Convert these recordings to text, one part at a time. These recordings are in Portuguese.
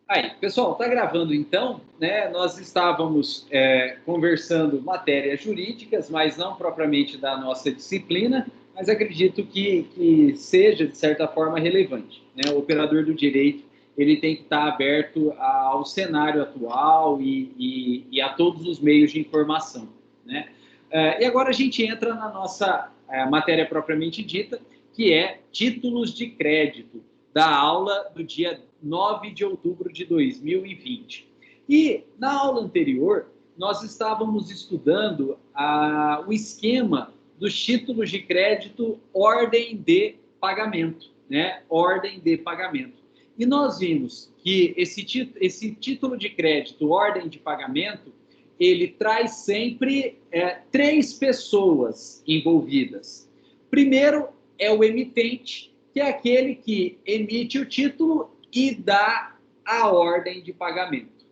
Aí, pessoal, tá gravando então, né? Nós estávamos conversando matérias jurídicas, mas não propriamente da nossa disciplina, mas acredito que seja, de certa forma, relevante, né? O operador do direito, ele tem que estar aberto ao cenário atual e a todos os meios de informação, né? E agora a gente entra na nossa matéria propriamente dita, que é títulos de crédito, da aula do dia 9 de outubro de 2020. E na aula anterior, nós estávamos estudando o esquema dos títulos de crédito ordem de pagamento, né? Ordem de pagamento. E nós vimos que esse título de crédito, ordem de pagamento, ele traz sempre três pessoas envolvidas. Primeiro é o emitente, que é aquele que emite o título e dá a ordem de pagamento.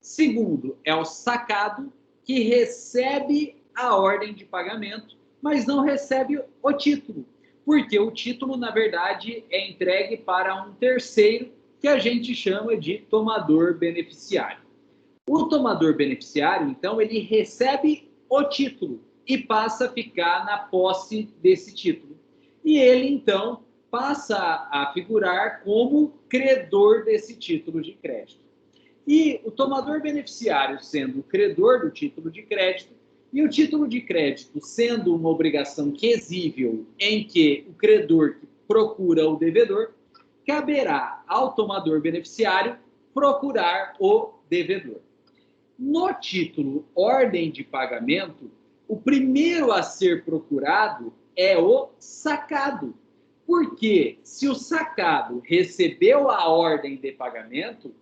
Segundo, é o sacado, que recebe a ordem de pagamento, mas não recebe o título, porque o título, na verdade, é entregue para um terceiro, que a gente chama de tomador beneficiário. O tomador beneficiário, então, ele recebe o título e passa a ficar na posse desse título. E ele, então, passa a figurar como credor desse título de crédito. E o tomador beneficiário sendo o credor do título de crédito, e o título de crédito sendo uma obrigação quesível em que o credor procura o devedor, caberá ao tomador beneficiário procurar o devedor. No título ordem de pagamento, o primeiro a ser procurado é o sacado. Porque se o sacado recebeu a ordem de pagamento,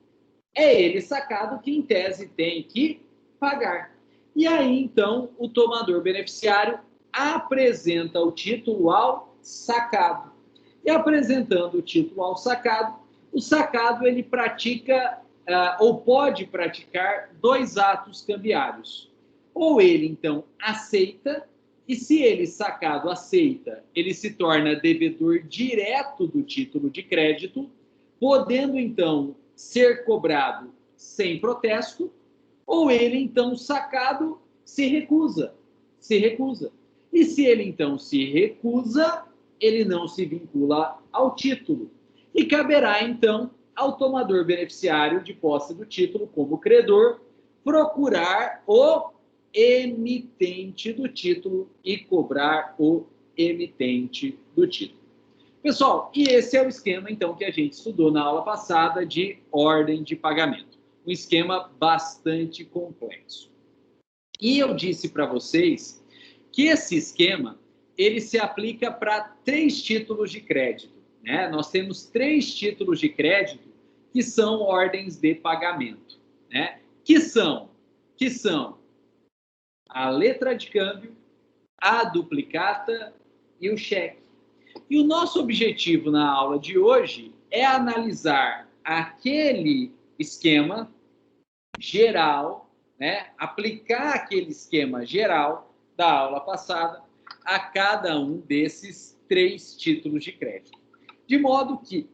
é ele sacado que, em tese, tem que pagar. E aí, então, o tomador beneficiário apresenta o título ao sacado. E apresentando o título ao sacado, o sacado ele pratica ou pode praticar dois atos cambiários. Ou ele, então, aceita, e se ele, sacado, aceita, ele se torna devedor direto do título de crédito, podendo, então, ser cobrado sem protesto, ou ele, então, sacado, se recusa. Se recusa. E se ele, então, se recusa, ele não se vincula ao título. E caberá, então, ao tomador beneficiário de posse do título como credor procurar o emitente do título e cobrar o emitente do título. Pessoal, e esse é o esquema, então, que a gente estudou na aula passada de ordem de pagamento. Um esquema bastante complexo. E eu disse para vocês que esse esquema, ele se aplica para três títulos de crédito, né? Nós temos três títulos de crédito que são ordens de pagamento, né? Que são a letra de câmbio, a duplicata e o cheque. E o nosso objetivo na aula de hoje é analisar aquele esquema geral, né? Aplicar aquele esquema geral da aula passada a cada um desses três títulos de crédito. De modo que,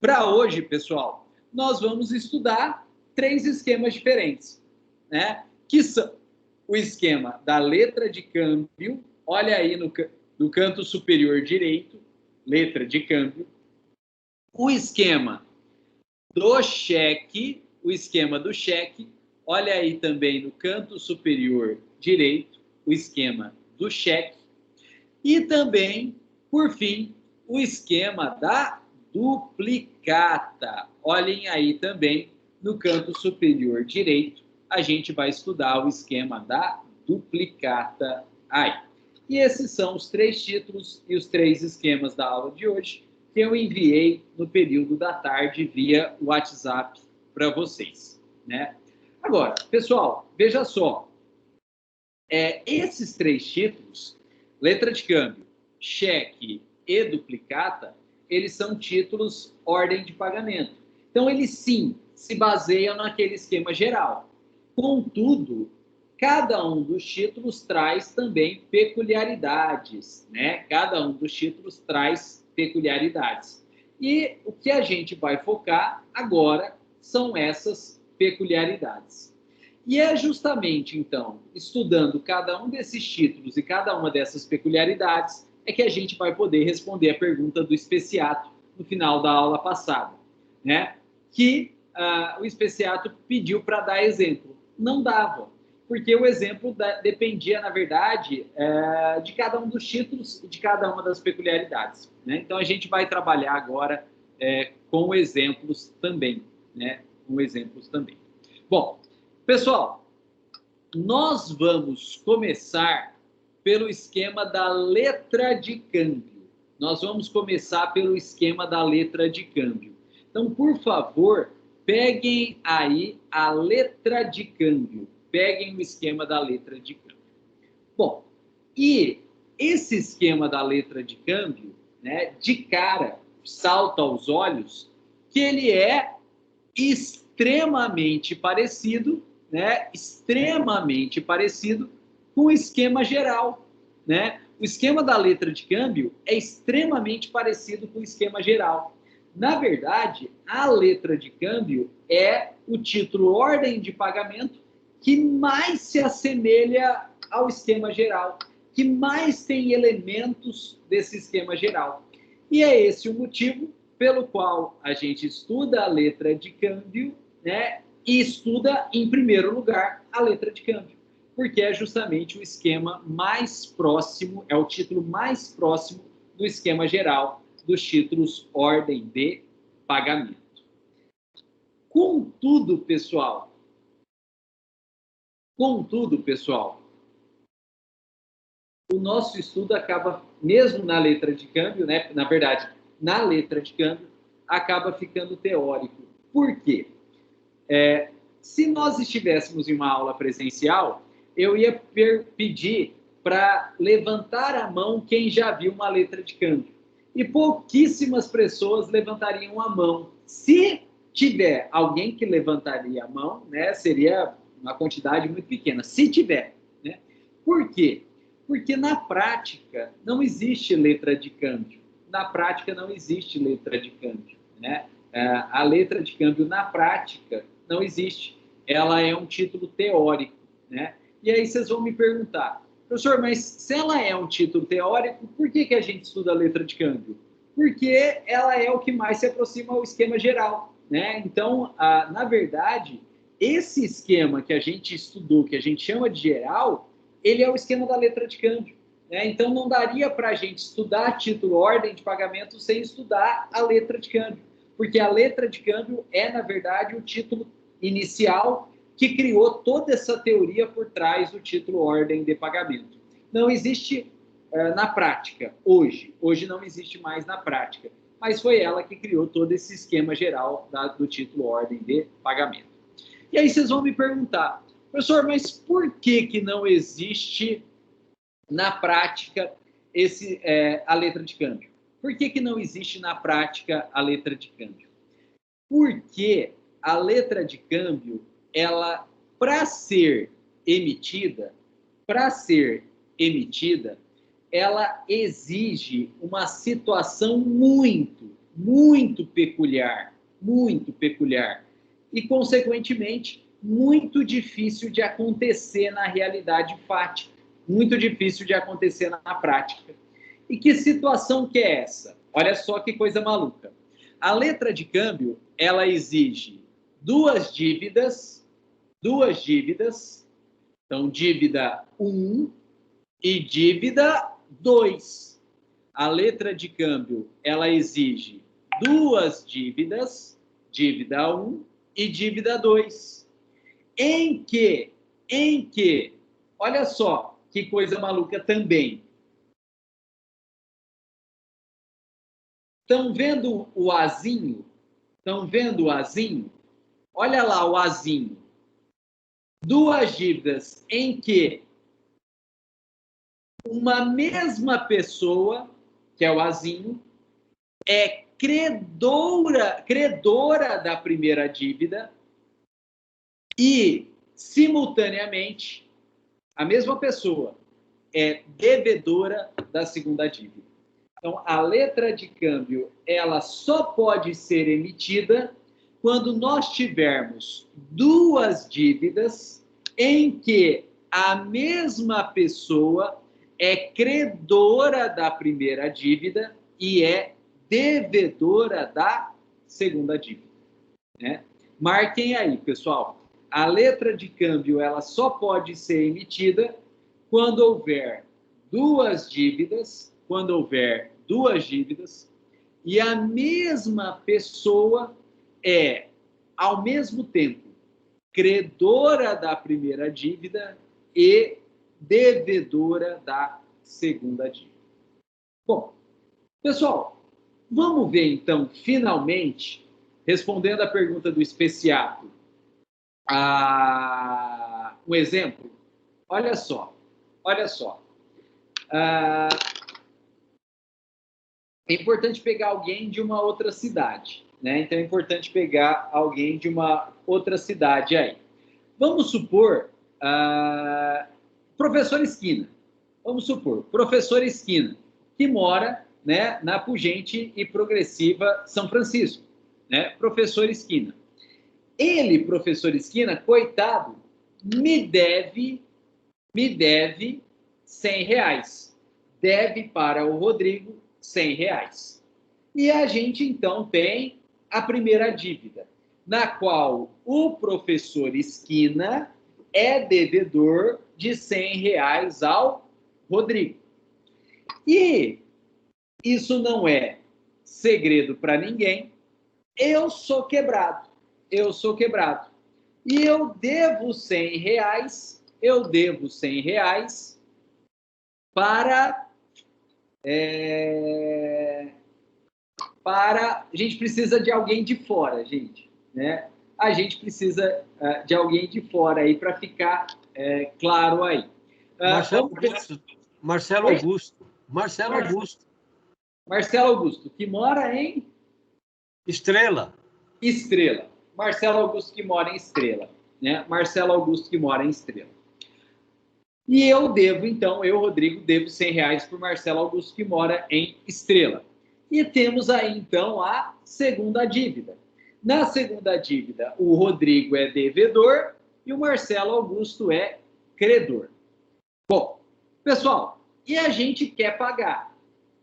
para hoje, pessoal, nós vamos estudar três esquemas diferentes, né? Que são o esquema da letra de câmbio, olha aí no canto superior direito, letra de câmbio, o esquema do cheque, olha aí também no canto superior direito, o esquema do cheque, e também, por fim, o esquema da duplicata. Olhem aí também no canto superior direito, a gente vai estudar o esquema da duplicata aí. E esses são os três títulos e os três esquemas da aula de hoje que eu enviei no período da tarde via WhatsApp para vocês, né? Agora, pessoal, veja só, esses três títulos, letra de câmbio, cheque e duplicata, eles são títulos ordem de pagamento. Então, eles sim se baseiam naquele esquema geral. Contudo, cada um dos títulos traz também peculiaridades, né? Cada um dos títulos traz peculiaridades. E o que a gente vai focar agora são essas peculiaridades. E é justamente, então, estudando cada um desses títulos e cada uma dessas peculiaridades, é que a gente vai poder responder a pergunta do especiato no final da aula passada, né? Que o especiato pediu para dar exemplo. Não dava, porque o exemplo dependia, na verdade, de cada um dos títulos e de cada uma das peculiaridades, né? Então, a gente vai trabalhar agora com exemplos também, né? Com exemplos também. Bom, pessoal, nós vamos começar pelo esquema da letra de câmbio. Nós vamos começar pelo esquema da letra de câmbio. Então, por favor, peguem aí a letra de câmbio. Peguem o esquema da letra de câmbio. Bom, e esse esquema da letra de câmbio, né, de cara, salta aos olhos que ele é extremamente parecido, né, extremamente parecido com o esquema geral, né? O esquema da letra de câmbio é extremamente parecido com o esquema geral. Na verdade, a letra de câmbio é o título ordem de pagamento que mais se assemelha ao esquema geral, que mais tem elementos desse esquema geral. E é esse o motivo pelo qual a gente estuda a letra de câmbio, né? E estuda, em primeiro lugar, a letra de câmbio, porque é justamente o esquema mais próximo, é o título mais próximo do esquema geral dos títulos ordem de pagamento. Contudo, pessoal, o nosso estudo acaba, mesmo na letra de câmbio, né? Na verdade, na letra de câmbio, acaba ficando teórico. Por quê? Se nós estivéssemos em uma aula presencial, eu ia pedir para levantar a mão quem já viu uma letra de câmbio. E pouquíssimas pessoas levantariam a mão. Se tiver alguém que levantaria a mão, né, seria uma quantidade muito pequena. Se tiver, né? Por quê? Porque na prática não existe letra de câmbio. Na prática não existe letra de câmbio, né? A letra de câmbio na prática não existe. Ela é um título teórico, né? E aí vocês vão me perguntar, professor, mas se ela é um título teórico, por que a gente estuda a letra de câmbio? Porque ela é o que mais se aproxima ao esquema geral, né? Então, na verdade, esse esquema que a gente estudou, que a gente chama de geral, ele é o esquema da letra de câmbio, né? Então, não daria para a gente estudar título ordem de pagamento sem estudar a letra de câmbio, porque a letra de câmbio é, na verdade, o título inicial que criou toda essa teoria por trás do título ordem de pagamento. Não existe na prática, hoje não existe mais na prática, mas foi ela que criou todo esse esquema geral do título ordem de pagamento. E aí vocês vão me perguntar, professor, mas por que não existe na prática a letra de câmbio? Por que não existe na prática a letra de câmbio? Porque a letra de câmbio, ela, para ser emitida, ela exige uma situação muito peculiar, e, consequentemente, muito difícil de acontecer na realidade fática, muito difícil de acontecer na prática. E que situação que é essa? Olha só que coisa maluca. A letra de câmbio, ela exige duas dívidas, então dívida 1 e dívida 2. A letra de câmbio, ela exige duas dívidas, dívida 1 e dívida 2. Em que, olha só que coisa maluca também. Estão vendo o azinho? Olha lá o azinho. Duas dívidas em que uma mesma pessoa, que é o azinho, é credora da primeira dívida e, simultaneamente, a mesma pessoa é devedora da segunda dívida. Então, a letra de câmbio, ela só pode ser emitida quando nós tivermos duas dívidas em que a mesma pessoa é credora da primeira dívida e é devedora da segunda dívida, né? Marquem aí, pessoal. A letra de câmbio ela só pode ser emitida quando houver duas dívidas, e a mesma pessoa é, ao mesmo tempo, credora da primeira dívida e devedora da segunda dívida. Bom, pessoal, vamos ver então, finalmente, respondendo a pergunta do especiato, um exemplo. Olha só. É importante pegar alguém de uma outra cidade, né? Então é importante pegar alguém de uma outra cidade aí. Vamos supor, professor Esquina. Vamos supor, professor Esquina, que mora, né, na pujante e progressiva São Francisco, né? Professor Esquina. Ele, professor Esquina, coitado, me deve R$100. Deve para o Rodrigo R$100. E a gente, então, tem a primeira dívida, na qual o professor Esquina é devedor de R$100 ao Rodrigo. E isso não é segredo para ninguém. Eu sou quebrado. E eu devo R$100, para... A gente precisa de alguém de fora, gente, né? A gente precisa de alguém de fora aí para ficar claro aí. Marcelo Augusto, que mora em Estrela. Marcelo Augusto, que mora em Estrela, né? E eu devo, então, Rodrigo, devo R$100 por Marcelo Augusto, que mora em Estrela. E temos aí, então, a segunda dívida. Na segunda dívida, o Rodrigo é devedor e o Marcelo Augusto é credor. Bom, pessoal, e a gente quer pagar.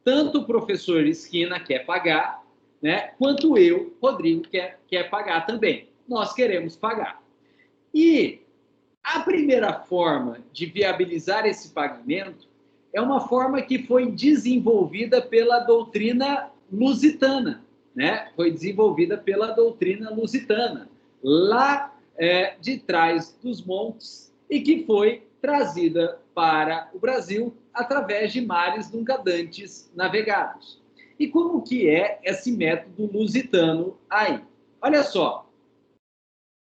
Tanto o professor Esquina quer pagar, né, quanto eu, Rodrigo, quer pagar também. Nós queremos pagar. E a primeira forma de viabilizar esse pagamento é uma forma que foi desenvolvida pela doutrina lusitana, né? Lá de trás dos montes, e que foi trazida para o Brasil através de mares nunca dantes navegados. E como que é esse método lusitano aí? Olha só.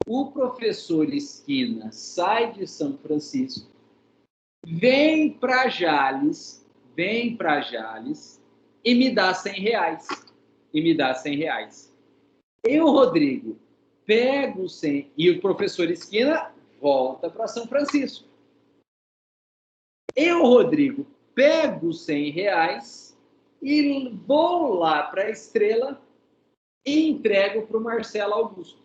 O professor Esquina sai de São Francisco, vem para Jales e me dá R$100. Eu, Rodrigo, pego 100 e o professor Esquina volta para São Francisco. Eu, Rodrigo, pego R$100 e vou lá para a Estrela e entrego para o Marcelo Augusto.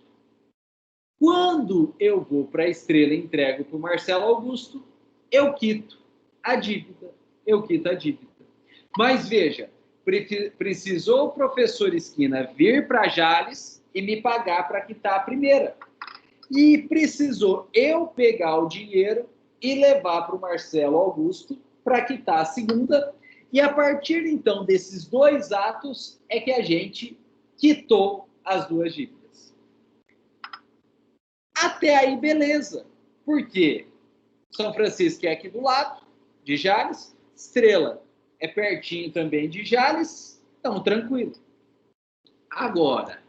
Quando eu vou para a Estrela e entrego para o Marcelo Augusto, eu quito a dívida. Mas veja, precisou o professor Esquina vir para Jales e me pagar para quitar a primeira. E precisou eu pegar o dinheiro e levar para o Marcelo Augusto para quitar a segunda. E a partir, então, desses dois atos é que a gente quitou as duas dívidas. Até aí, beleza. Por quê? São Francisco é aqui do lado, de Jales. Estrela é pertinho também de Jales. Então, tranquilo. Agora,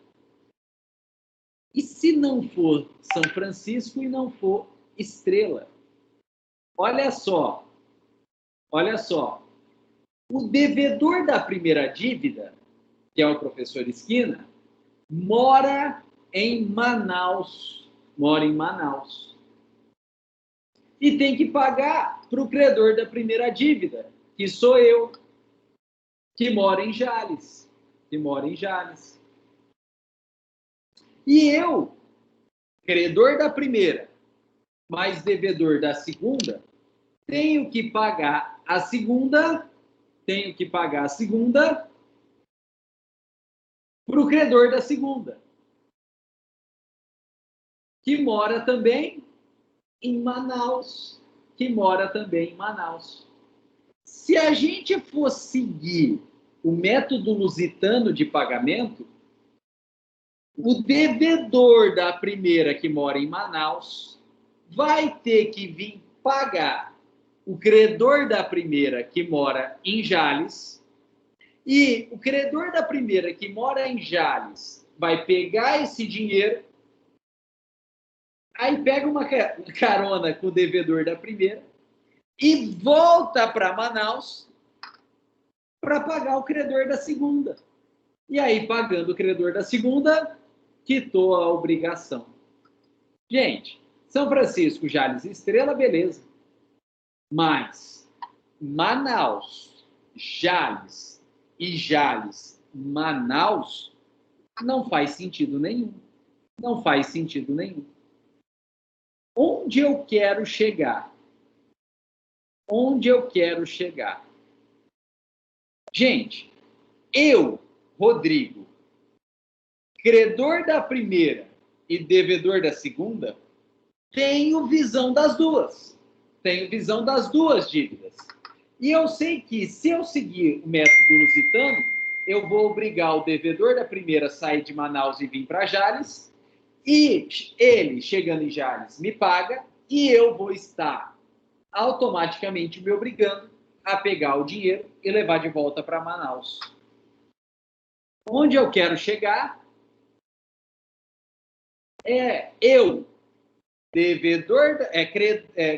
e se não for São Francisco e não for Estrela? Olha só. O devedor da primeira dívida, que é o professor Esquina, mora em Manaus. E tem que pagar para o credor da primeira dívida, que sou eu, que mora em Jales. E eu, credor da primeira, mais devedor da segunda, tenho que pagar a segunda para o credor da segunda, que mora também em Manaus, Se a gente for seguir o método lusitano de pagamento, o devedor da primeira que mora em Manaus vai ter que vir pagar o credor da primeira que mora em Jales, e o credor da primeira que mora em Jales vai pegar esse dinheiro, aí pega uma carona com o devedor da primeira e volta para Manaus para pagar o credor da segunda. E aí, pagando o credor da segunda, quitou a obrigação. Gente, São Francisco, Jales e Estrela, beleza. Mas Manaus, Jales e Jales, Manaus, não faz sentido nenhum. Não faz sentido nenhum. Onde eu quero chegar? Onde eu quero chegar? Gente, eu, Rodrigo, credor da primeira e devedor da segunda, tenho visão das duas. Tenho visão das duas dívidas. E eu sei que, se eu seguir o método lusitano, eu vou obrigar o devedor da primeira a sair de Manaus e vir para Jales, e ele, chegando em Jales, me paga, e eu vou estar automaticamente me obrigando a pegar o dinheiro e levar de volta para Manaus. Onde eu quero chegar é eu,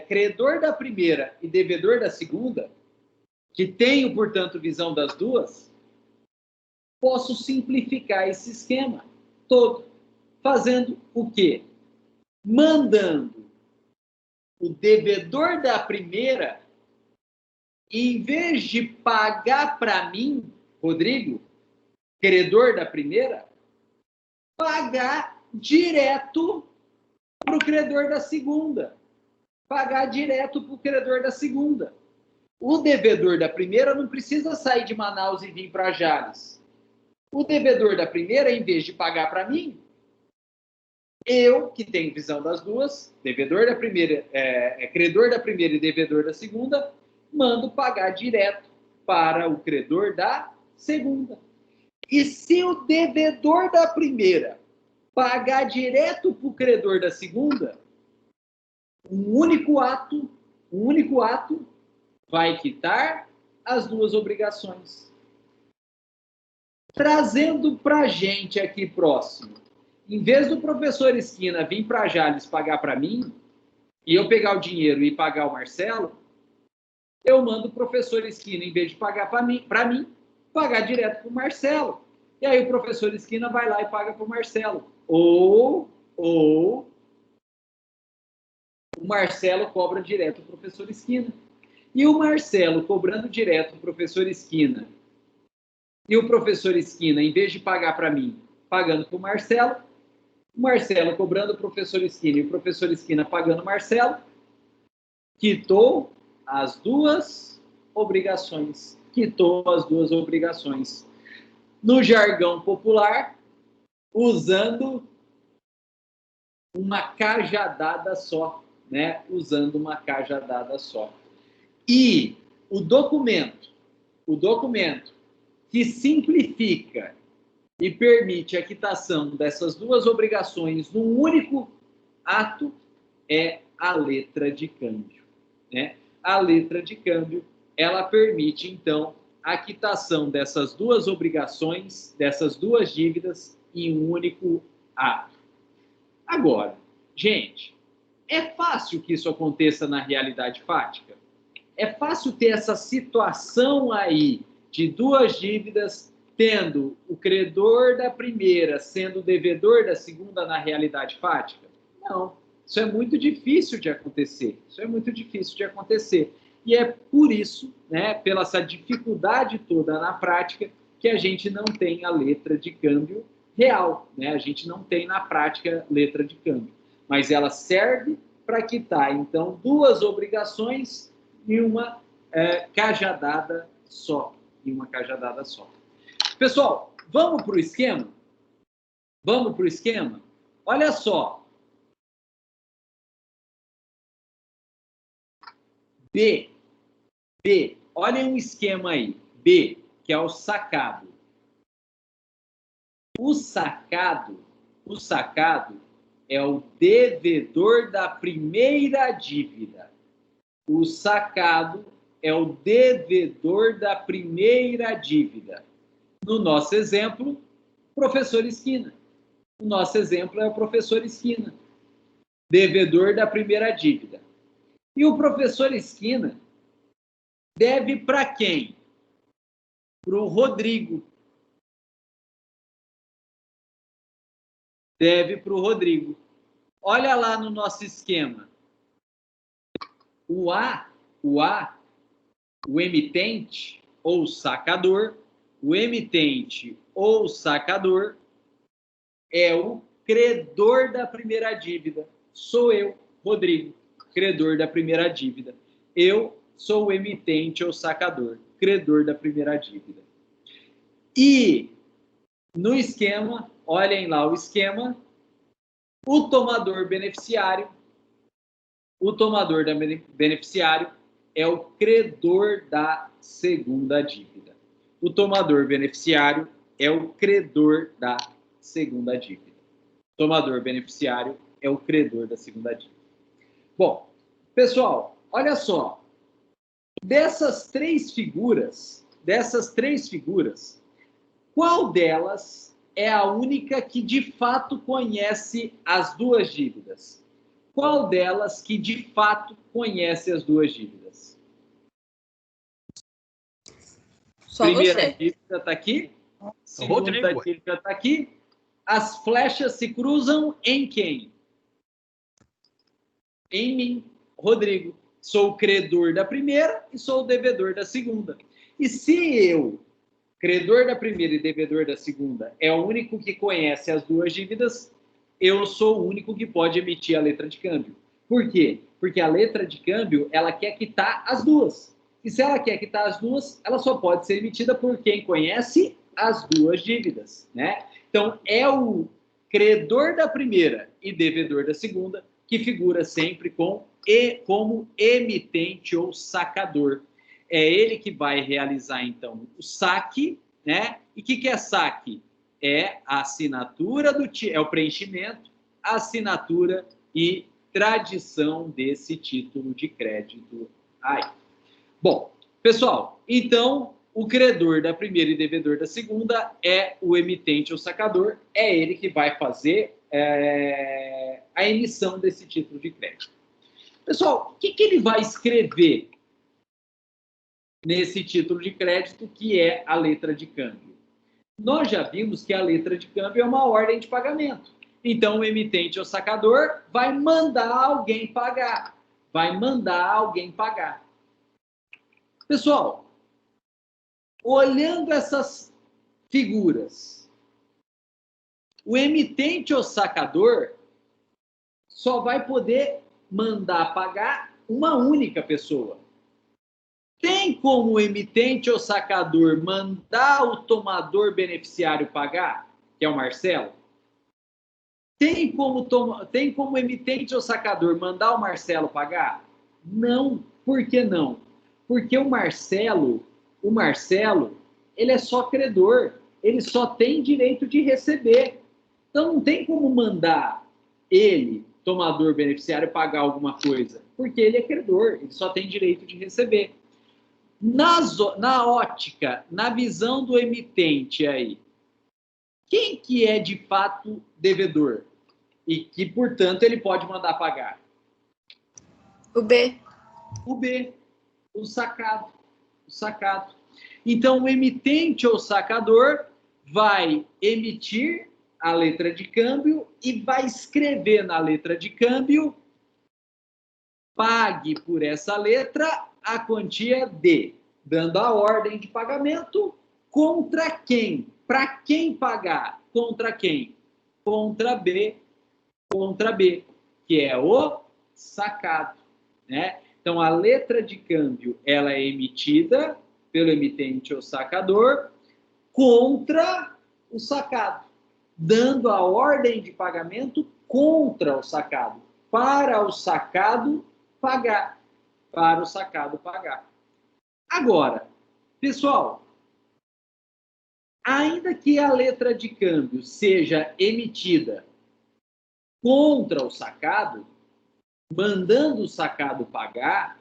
credor da primeira e devedor da segunda, que tenho, portanto, visão das duas, posso simplificar esse esquema todo, fazendo o quê? Mandando o devedor da primeira, em vez de pagar para mim, Rodrigo, credor da primeira, pagar direto para o credor da segunda. Pagar direto para o credor da segunda. O devedor da primeira não precisa sair de Manaus e vir para Jales. O devedor da primeira, em vez de pagar para mim, eu, que tenho visão das duas, devedor da primeira, credor da primeira e devedor da segunda, mando pagar direto para o credor da segunda. E se o devedor da primeira pagar direto para o credor da segunda, um único ato vai quitar as duas obrigações. Trazendo para a gente aqui próximo, em vez do professor Esquina vir para Jales pagar para mim, e eu pegar o dinheiro e pagar o Marcelo, eu mando o professor Esquina, em vez de pagar para mim, pagar direto para o Marcelo. E aí o professor Esquina vai lá e paga para o Marcelo. Ou o Marcelo cobra direto o professor Esquina. E o Marcelo cobrando direto o professor Esquina, e o professor Esquina, em vez de pagar para mim, pagando para o Marcelo cobrando o professor Esquina e o professor Esquina pagando o Marcelo, quitou as duas obrigações. No jargão popular, usando uma cajadada só, né? E o documento que simplifica e permite a quitação dessas duas obrigações num único ato é a letra de câmbio, né? A letra de câmbio, ela permite, então, a quitação dessas duas obrigações, dessas duas dívidas, em um único ato. Agora, gente, é fácil que isso aconteça na realidade fática? É fácil ter essa situação aí de duas dívidas, tendo o credor da primeira sendo o devedor da segunda na realidade fática? Não. Isso é muito difícil de acontecer. E é por isso, né, pela essa dificuldade toda na prática, que a gente não tem a letra de câmbio real, né? A gente não tem na prática letra de câmbio, mas ela serve para quitar, então, duas obrigações em uma cajadada só. Pessoal, vamos para o esquema? Vamos para o esquema? Olha só. B. Olhem um esquema aí. B, que é o sacado. O sacado é o devedor da primeira dívida. O sacado é o devedor da primeira dívida. No nosso exemplo, professor Esquina. O nosso exemplo é o professor Esquina, devedor da primeira dívida. E o professor Esquina deve para quem? Para o Rodrigo. Deve para o Rodrigo. Olha lá no nosso esquema. O emitente ou sacador, é o credor da primeira dívida. Sou eu, Rodrigo, credor da primeira dívida. Eu sou o emitente ou sacador, credor da primeira dívida. E no esquema, olhem lá o esquema, o tomador beneficiário é o credor da segunda dívida. O tomador beneficiário é o credor da segunda dívida. Tomador beneficiário é o credor da segunda dívida. Bom, pessoal, olha só. Dessas três figuras, qual delas é a única que de fato conhece as duas dívidas? Qual delas que de fato conhece as duas dívidas? Só Primeira você. dívida está aqui. Segunda dívida está aqui. As flechas se cruzam em quem? Em mim, Rodrigo. Sou o credor da primeira e sou o devedor da segunda. E se eu, credor da primeira e devedor da segunda, é o único que conhece as duas dívidas, eu sou o único que pode emitir a letra de câmbio. Por quê? Porque a letra de câmbio, ela quer quitar as duas. E se ela quer quitar as duas, ela só pode ser emitida por quem conhece as duas dívidas, né? Então, é o credor da primeira e devedor da segunda que figura sempre como emitente ou sacador. É ele que vai realizar, então, o saque, né? E o que é saque? É a assinatura é o preenchimento, a assinatura e tradição desse título de crédito aí. Bom, pessoal, então o credor da primeira e devedor da segunda é o emitente ou sacador, é ele que vai fazer a emissão desse título de crédito. Pessoal, o que ele vai escrever nesse título de crédito, que é a letra de câmbio? Nós já vimos que a letra de câmbio é uma ordem de pagamento. Então, o emitente ou sacador vai mandar alguém pagar. Pessoal, olhando essas figuras, o emitente ou sacador só vai poder mandar pagar uma única pessoa. Tem como o emitente ou sacador mandar o tomador beneficiário pagar, que é o Marcelo? Tem como o emitente ou sacador mandar o Marcelo pagar? Não. Por que não? Porque o Marcelo, ele é só credor. Ele só tem direito de receber. Então, não tem como mandar ele, tomador beneficiário, pagar alguma coisa. Porque ele é credor. Ele só tem direito de receber. Na ótica, na visão do emitente aí, quem que é de fato devedor? E que, portanto, ele pode mandar pagar? O B. O sacado. Então, o emitente ou sacador vai emitir a letra de câmbio e vai escrever na letra de câmbio: pague por essa letra a quantia D, dando a ordem de pagamento contra quem? Para quem pagar? contra quem? Contra B, que é o sacado, né? Então, a letra de câmbio, ela é emitida pelo emitente ou sacador contra o sacado, dando a ordem de pagamento contra o sacado, para o sacado pagar, para o sacado pagar. Agora, pessoal, ainda que a letra de câmbio seja emitida contra o sacado, mandando o sacado pagar,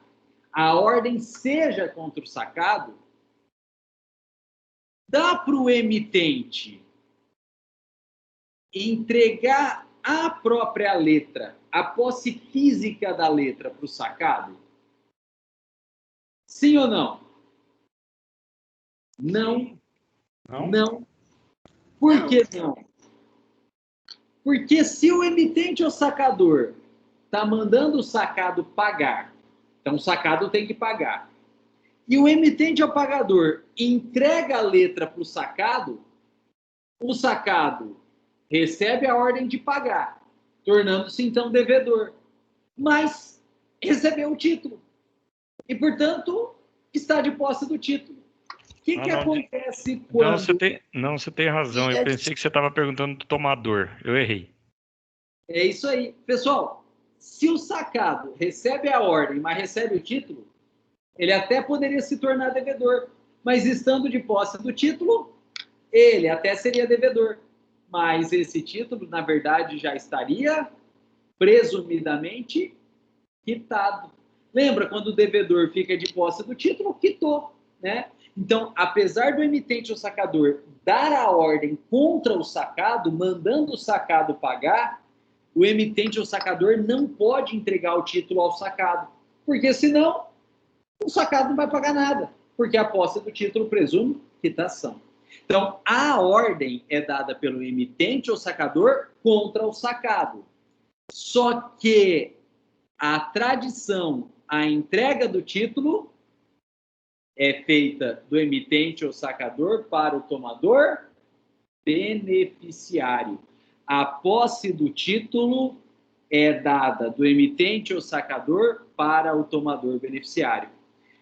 a ordem seja contra o sacado, dá para o emitente entregar a própria letra, a posse física da letra para o sacado? Sim ou não? Não. Não? Não. Por que não? Porque se o emitente ou sacador está mandando o sacado pagar, então o sacado tem que pagar, e o emitente ou pagador entrega a letra para o sacado recebe a ordem de pagar, tornando-se então devedor, mas recebeu o título e, portanto, está de posse do título. O que acontece quando... Você tem razão. Eu pensei que você estava perguntando do tomador. Eu errei. É isso aí. Pessoal, se o sacado recebe a ordem, mas recebe o título, ele até poderia se tornar devedor, mas estando de posse do título, ele até seria devedor. Mas esse título, na verdade, já estaria presumidamente quitado. Lembra quando o devedor fica de posse do título? Quitou, né? Então, apesar do emitente ou sacador dar a ordem contra o sacado, mandando o sacado pagar, o emitente ou sacador não pode entregar o título ao sacado, porque senão o sacado não vai pagar nada, porque a posse do título presume quitação. Então, a ordem é dada pelo emitente ou sacador contra o sacado. Só que a tradição, a entrega do título é feita do emitente ou sacador para o tomador beneficiário. A posse do título é dada do emitente ou sacador para o tomador beneficiário.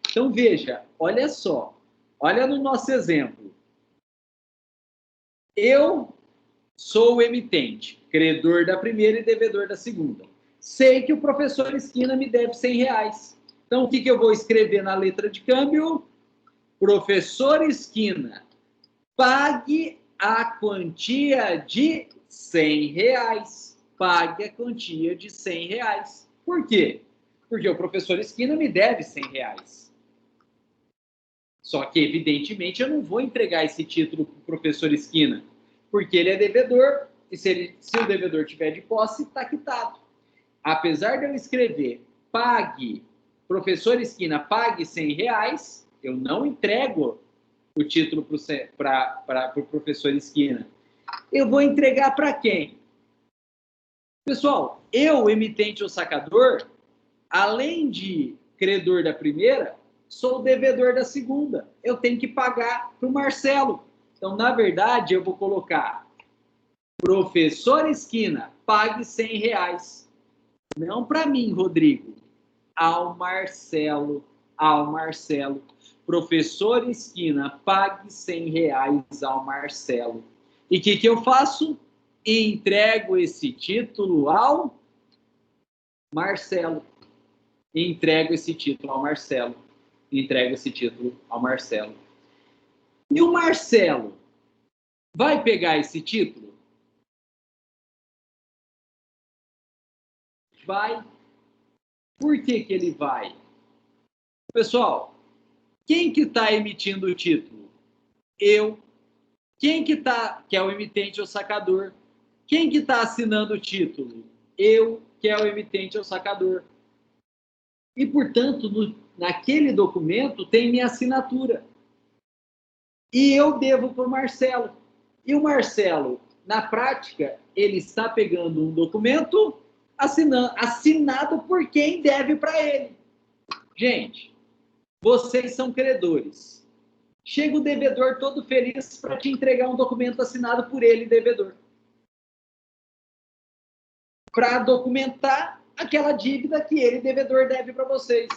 Então, veja, olha só, olha no nosso exemplo. Eu sou o emitente, credor da primeira e devedor da segunda. Sei que o professor Esquina me deve R$100. Então, o que eu vou escrever na letra de câmbio? Professor Esquina, pague a quantia de R$100. Pague a quantia de R$100. Por quê? Porque o professor Esquina me deve R$100. Só que, evidentemente, eu não vou entregar esse título para o professor Esquina, porque ele é devedor, e se o devedor tiver de posse, está quitado. Apesar de eu escrever, pague, professor Esquina, pague R$100, eu não entrego o título para o professor Esquina. Eu vou entregar para quem? Pessoal, eu, emitente ou sacador, além de credor da primeira, sou devedor da segunda. Eu tenho que pagar para o Marcelo. Então, na verdade, eu vou colocar professor Esquina, pague R$100. Não para mim, Rodrigo. Ao Marcelo. Professor Esquina, pague R$100 ao Marcelo. E o que eu faço? Entrego esse título ao Marcelo. Entrego esse título ao Marcelo. E o Marcelo vai pegar esse título? Vai. Por que ele vai? Pessoal, quem que está emitindo o título? Eu. Quem que é o emitente ou sacador? Quem que está assinando o título? Eu, que é o emitente ou sacador. E, portanto, naquele documento tem minha assinatura. E eu devo para o Marcelo. E o Marcelo, na prática, ele está pegando um documento assinado por quem deve para ele. Gente, vocês são credores. Chega o devedor todo feliz para te entregar um documento assinado por ele, devedor. Para documentar aquela dívida que ele, devedor, deve para vocês.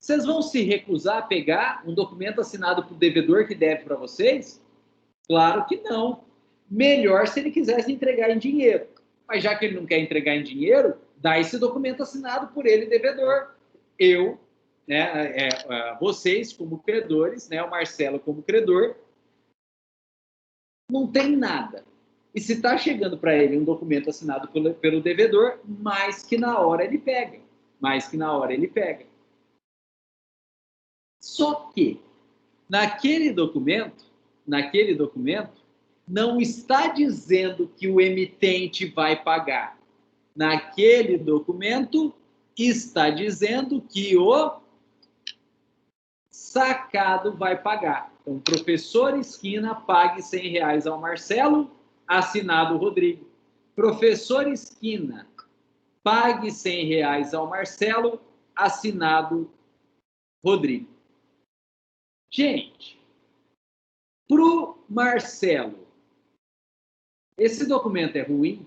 Vocês vão se recusar a pegar um documento assinado por devedor que deve para vocês? Claro que não. Melhor se ele quisesse entregar em dinheiro. Mas já que ele não quer entregar em dinheiro, dá esse documento assinado por ele, devedor. Eu, né, vocês como credores, né, o Marcelo como credor, não tem nada. E se está chegando para ele um documento assinado pelo devedor, mais que na hora ele pega. Mais que na hora ele pega. Só que, naquele documento, não está dizendo que o emitente vai pagar. Naquele documento, está dizendo que o sacado vai pagar. Então, professor Esquina, pague R$100 ao Marcelo, assinado Rodrigo. Professor Esquina, pague R$100 ao Marcelo, assinado Rodrigo. Gente, para o Marcelo, esse documento é ruim?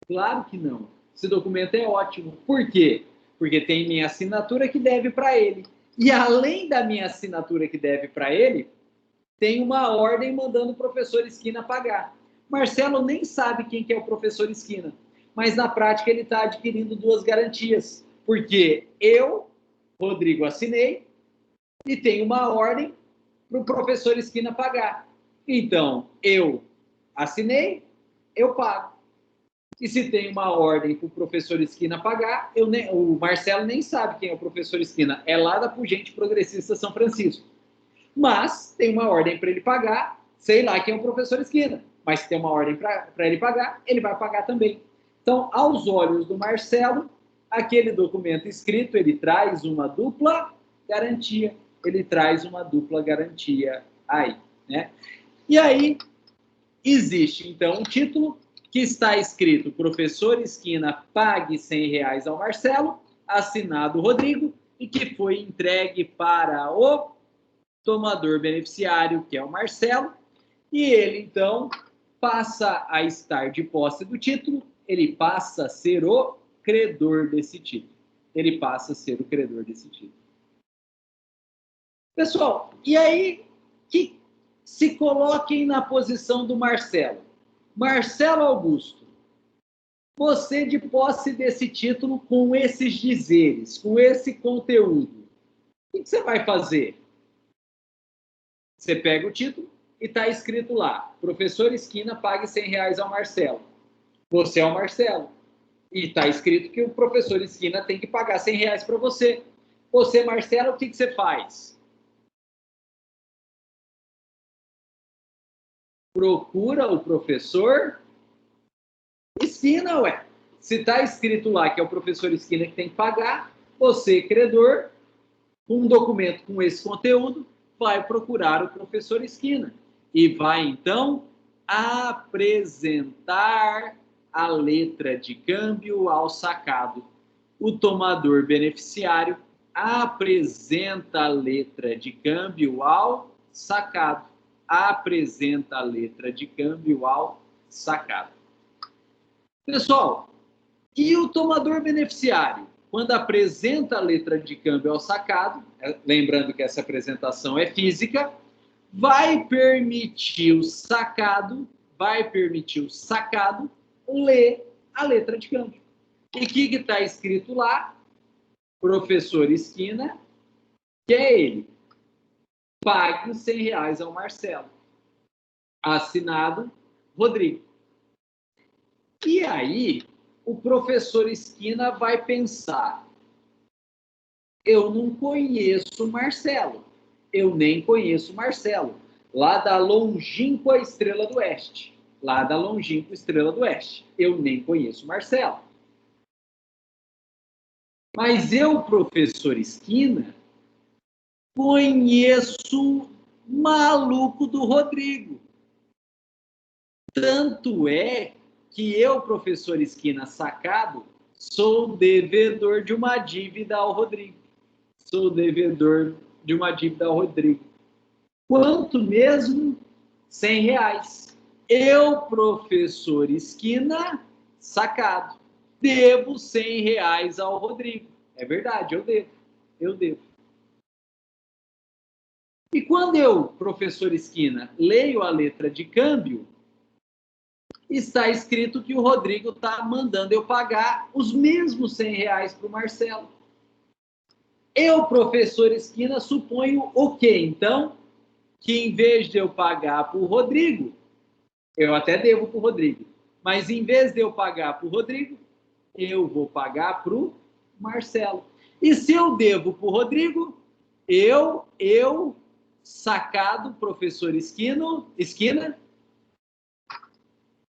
Claro que não. Esse documento é ótimo. Por quê? Porque tem minha assinatura que deve para ele. E além da minha assinatura que deve para ele, tem uma ordem mandando o professor Esquina pagar. Marcelo nem sabe quem que é o professor Esquina, mas na prática ele está adquirindo duas garantias. Porque eu, Rodrigo, assinei e tem uma ordem para o professor Esquina pagar. Então, eu assinei, eu pago. E se tem uma ordem para o professor Esquina pagar, o Marcelo nem sabe quem é o professor Esquina. É lá da Pungente Progressista São Francisco. Mas tem uma ordem para ele pagar, sei lá quem é o professor Esquina. Mas se tem uma ordem para ele pagar, ele vai pagar também. Então, aos olhos do Marcelo, aquele documento escrito, ele traz uma dupla garantia. Ele traz uma dupla garantia aí, né? E aí, existe, então, um título que está escrito: professor Esquina, pague R$100 ao Marcelo, assinado Rodrigo, e que foi entregue para o tomador beneficiário, que é o Marcelo, e ele, então, passa a estar de posse do título, ele passa a ser o credor desse título. Ele passa a ser o credor desse título. Pessoal, e aí que se coloquem na posição do Marcelo. Marcelo Augusto, você de posse desse título com esses dizeres, com esse conteúdo, o que você vai fazer? Você pega o título e está escrito lá: professor Esquina, pague R$100 ao Marcelo. Você é o Marcelo. E está escrito que o professor Esquina tem que pagar R$100 para você. Você, Marcelo, o que você faz? Procura o professor Esquina, ué. Se está escrito lá que é o professor Esquina que tem que pagar, você, credor, com um documento com esse conteúdo, vai procurar o professor Esquina e vai, então, apresentar a letra de câmbio ao sacado. O tomador beneficiário apresenta a letra de câmbio ao sacado. Apresenta a letra de câmbio ao sacado. Pessoal, e o tomador beneficiário, quando apresenta a letra de câmbio ao sacado, lembrando que essa apresentação é física, vai permitir o sacado ler a letra de câmbio. E o que está escrito lá? Professor Esquina, que é ele. Pague R$100 ao Marcelo. Assinado Rodrigo. E aí, o professor Esquina vai pensar: eu não conheço o Marcelo. Eu nem conheço o Marcelo. Lá da longínqua Estrela do Oeste. Lá da longínqua Estrela do Oeste. Eu nem conheço o Marcelo. Mas eu, professor Esquina, conheço o maluco do Rodrigo. Tanto é que eu, professor Esquina sacado, sou devedor de uma dívida ao Rodrigo. Sou devedor de uma dívida ao Rodrigo. Quanto mesmo? R$ 100. Eu, professor Esquina, sacado, devo R$ 100 ao Rodrigo. É verdade, eu devo. Eu devo. E quando eu, professor Esquina, leio a letra de câmbio, está escrito que o Rodrigo está mandando eu pagar os mesmos R$ 100 para o Marcelo. Eu, professor Esquina, suponho o quê, então? Que em vez de eu pagar para o Rodrigo, eu até devo para o Rodrigo, mas em vez de eu pagar para o Rodrigo, eu vou pagar para o Marcelo. E se eu devo para o Rodrigo, eu, sacado, professor Esquina,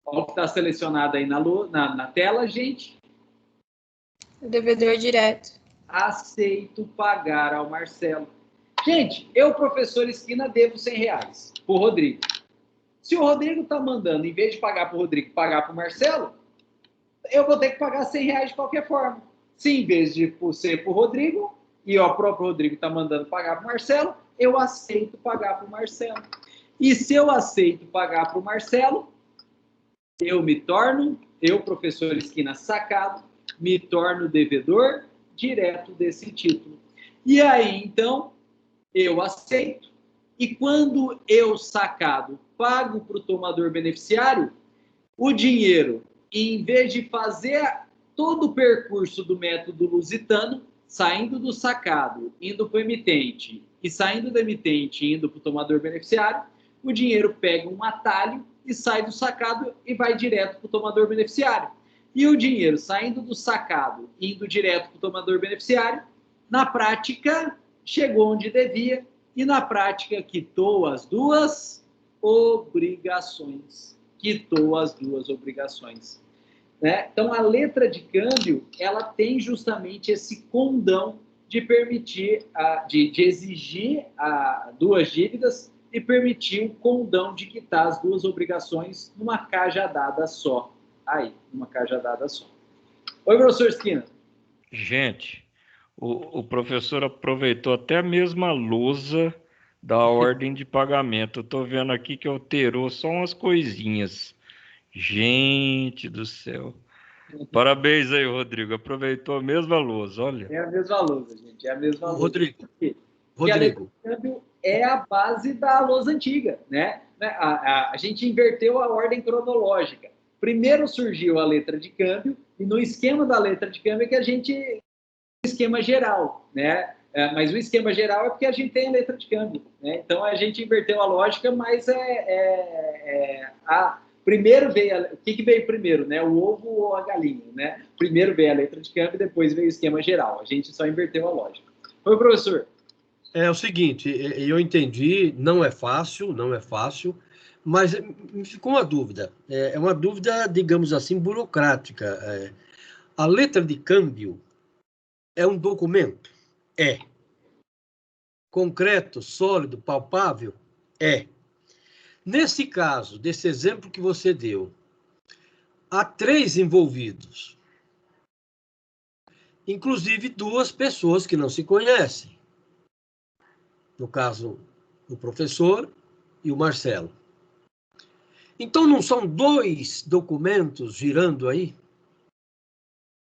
olha o que está selecionado aí na tela, gente. O devedor direto. Aceito pagar ao Marcelo. Gente, eu, professor Esquina, devo R$ 100 para o Rodrigo. Se o Rodrigo está mandando, em vez de pagar para o Rodrigo, pagar para o Marcelo, eu vou ter que pagar R$ 100 de qualquer forma. Se em vez de ser para o Rodrigo, e o próprio Rodrigo está mandando pagar para o Marcelo, eu aceito pagar para o Marcelo. E se eu aceito pagar para o Marcelo, eu me torno, eu, professor Esquina sacado, me torno devedor direto desse título. E aí, então, eu aceito. E quando eu, sacado, pago para o tomador beneficiário, o dinheiro, em vez de fazer todo o percurso do método lusitano, saindo do sacado, indo para o emitente, e saindo do emitente, indo para o tomador beneficiário, o dinheiro pega um atalho e sai do sacado e vai direto para o tomador beneficiário. E o dinheiro saindo do sacado, indo direto para o tomador beneficiário, na prática, chegou onde devia, e na prática quitou as duas obrigações. Quitou as duas obrigações. Né? Então, a letra de câmbio, ela tem justamente esse condão de permitir, de exigir duas dívidas e permitir o condão de quitar as duas obrigações numa cajadada só. Aí, numa cajadada só. Oi, professor Esquina. Gente, o professor aproveitou até a mesma lousa da ordem de pagamento. Eu estou vendo aqui que alterou só umas coisinhas. Gente do céu. Parabéns aí, Rodrigo. Aproveitou a mesma lousa, olha. É a mesma lousa, gente. É a mesma lousa. Rodrigo. Porque a letra de câmbio é a base da lousa antiga, né? A gente inverteu a ordem cronológica. Primeiro surgiu a letra de câmbio, e no esquema da letra de câmbio é que a gente... esquema geral, né? Mas o esquema geral é porque a gente tem a letra de câmbio, né? Então a gente inverteu a lógica, mas primeiro veio o que veio primeiro, né? O ovo ou a galinha, né? Primeiro veio a letra de câmbio, depois veio o esquema geral. A gente só inverteu a lógica. Oi, professor. É o seguinte, eu entendi, não é fácil, mas me ficou uma dúvida. É uma dúvida, digamos assim, burocrática. A letra de câmbio é um documento? É. Concreto, sólido, palpável? É. Nesse caso, desse exemplo que você deu, há 3 envolvidos, inclusive 2 pessoas que não se conhecem. No caso, o professor e o Marcelo. Então, não são 2 documentos girando aí?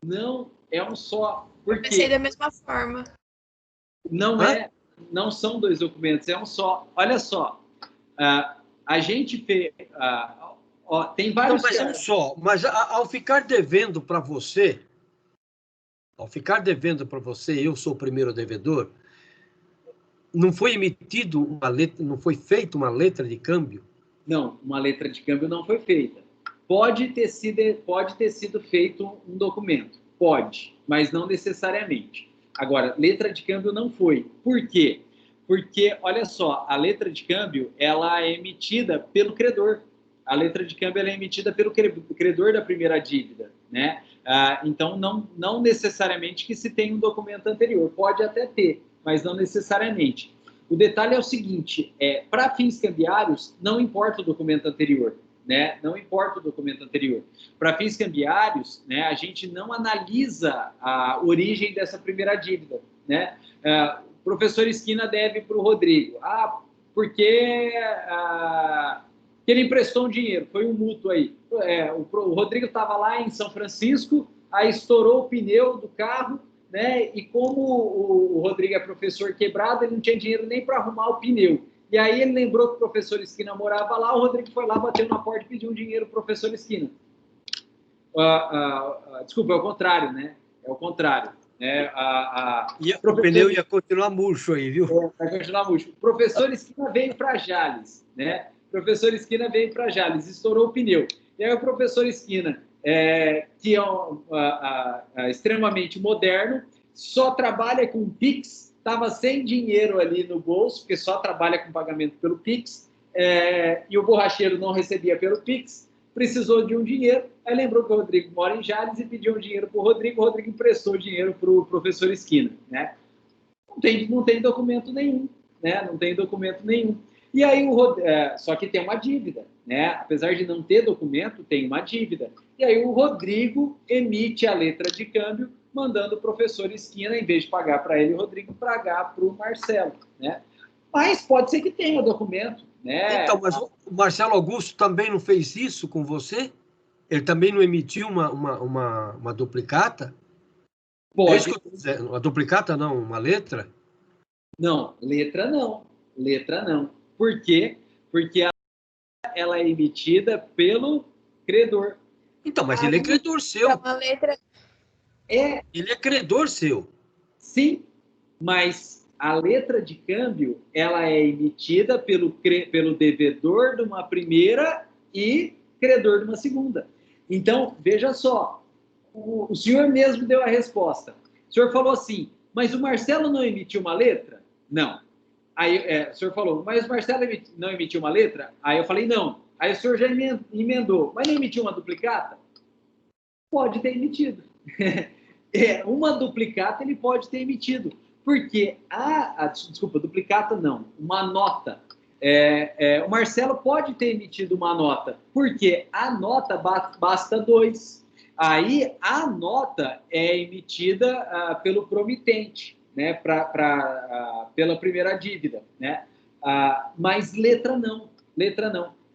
Não, é um só. Eu pensei da mesma forma. Não são 2 documentos, é um só. Olha só, a gente fez... tem vários... Não, mas é um só. Mas ao ficar devendo para você, eu sou o primeiro devedor, não foi emitido uma letra, não foi feita uma letra de câmbio? Não, uma letra de câmbio não foi feita. Pode ter sido feito um documento, pode, mas não necessariamente. Agora, letra de câmbio não foi. Por quê? Porque, olha só, a letra de câmbio, ela é emitida pelo credor. A letra de câmbio ela é emitida pelo credor da primeira dívida, né? Então, não necessariamente que se tenha um documento anterior. Pode até ter, mas não necessariamente. O detalhe é o seguinte, para fins cambiários, não importa o documento anterior, né? Não importa o documento anterior. Para fins cambiários, né, a gente não analisa a origem dessa primeira dívida, né? O professor Esquina deve para o Rodrigo. porque ele emprestou um dinheiro, foi um mútuo aí. O Rodrigo estava lá em São Francisco, aí estourou o pneu do carro, né? E como o Rodrigo é professor quebrado, ele não tinha dinheiro nem para arrumar o pneu. E aí ele lembrou que o professor Esquina morava lá, o Rodrigo foi lá, bateu na porta e pediu um dinheiro para o professor Esquina. Desculpa, é o contrário, né? É o contrário. O pneu ia continuar murcho aí, viu? Vai continuar murcho. O professor Esquina veio para Jales, né? O professor Esquina veio para Jales, estourou o pneu. E aí o professor Esquina, que é extremamente moderno, só trabalha com Pix, estava sem dinheiro ali no bolso, porque só trabalha com pagamento pelo Pix, e o borracheiro não recebia pelo Pix, precisou de um dinheiro, aí lembrou que o Rodrigo mora em Jales e pediu um dinheiro para o Rodrigo emprestou dinheiro para o professor Esquina, né? Não tem documento nenhum, né? Não tem documento nenhum. E aí só que tem uma dívida, né? Apesar de não ter documento, tem uma dívida. E aí o Rodrigo emite a letra de câmbio, mandando o professor Esquina, em vez de pagar para ele, o Rodrigo pagar para o Marcelo, né? Mas pode ser que tenha documento, né? Então, mas o Marcelo Augusto também não fez isso com você? Ele também não emitiu uma duplicata? Pode. É isso que eu estou dizendo. Uma duplicata não, uma letra? Não, letra não. Letra não. Por quê? Porque ela é emitida pelo credor. Então, mas ele é credor seu. É uma letra. Ele é credor seu. Sim, mas a letra de câmbio ela é emitida pelo devedor de uma primeira e credor de uma segunda. Então, veja só, o senhor mesmo deu a resposta. O senhor falou assim, mas o Marcelo não emitiu uma letra? Não. Aí o senhor falou, mas o Marcelo não emitiu uma letra? Aí eu falei, não. Aí o senhor já emendou, mas não emitiu uma duplicata? Pode ter emitido. Uma duplicata ele pode ter emitido. Porque desculpa, duplicata não, uma nota. O Marcelo pode ter emitido uma nota, porque a nota basta 2. Aí a nota é emitida pelo promitente, né, pela primeira dívida, né? Mas letra não.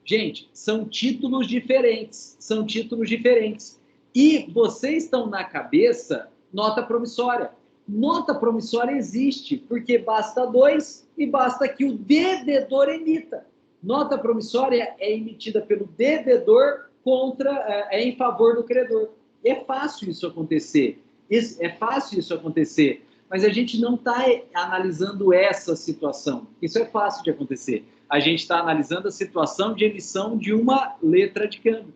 Gente, são títulos diferentes, E vocês estão na cabeça nota promissória. Nota promissória existe, porque basta 2 e basta que o devedor emita. Nota promissória é emitida pelo devedor em favor do credor. E é fácil isso acontecer. Mas a gente não está analisando essa situação. Isso é fácil de acontecer. A gente está analisando a situação de emissão de uma letra de câmbio.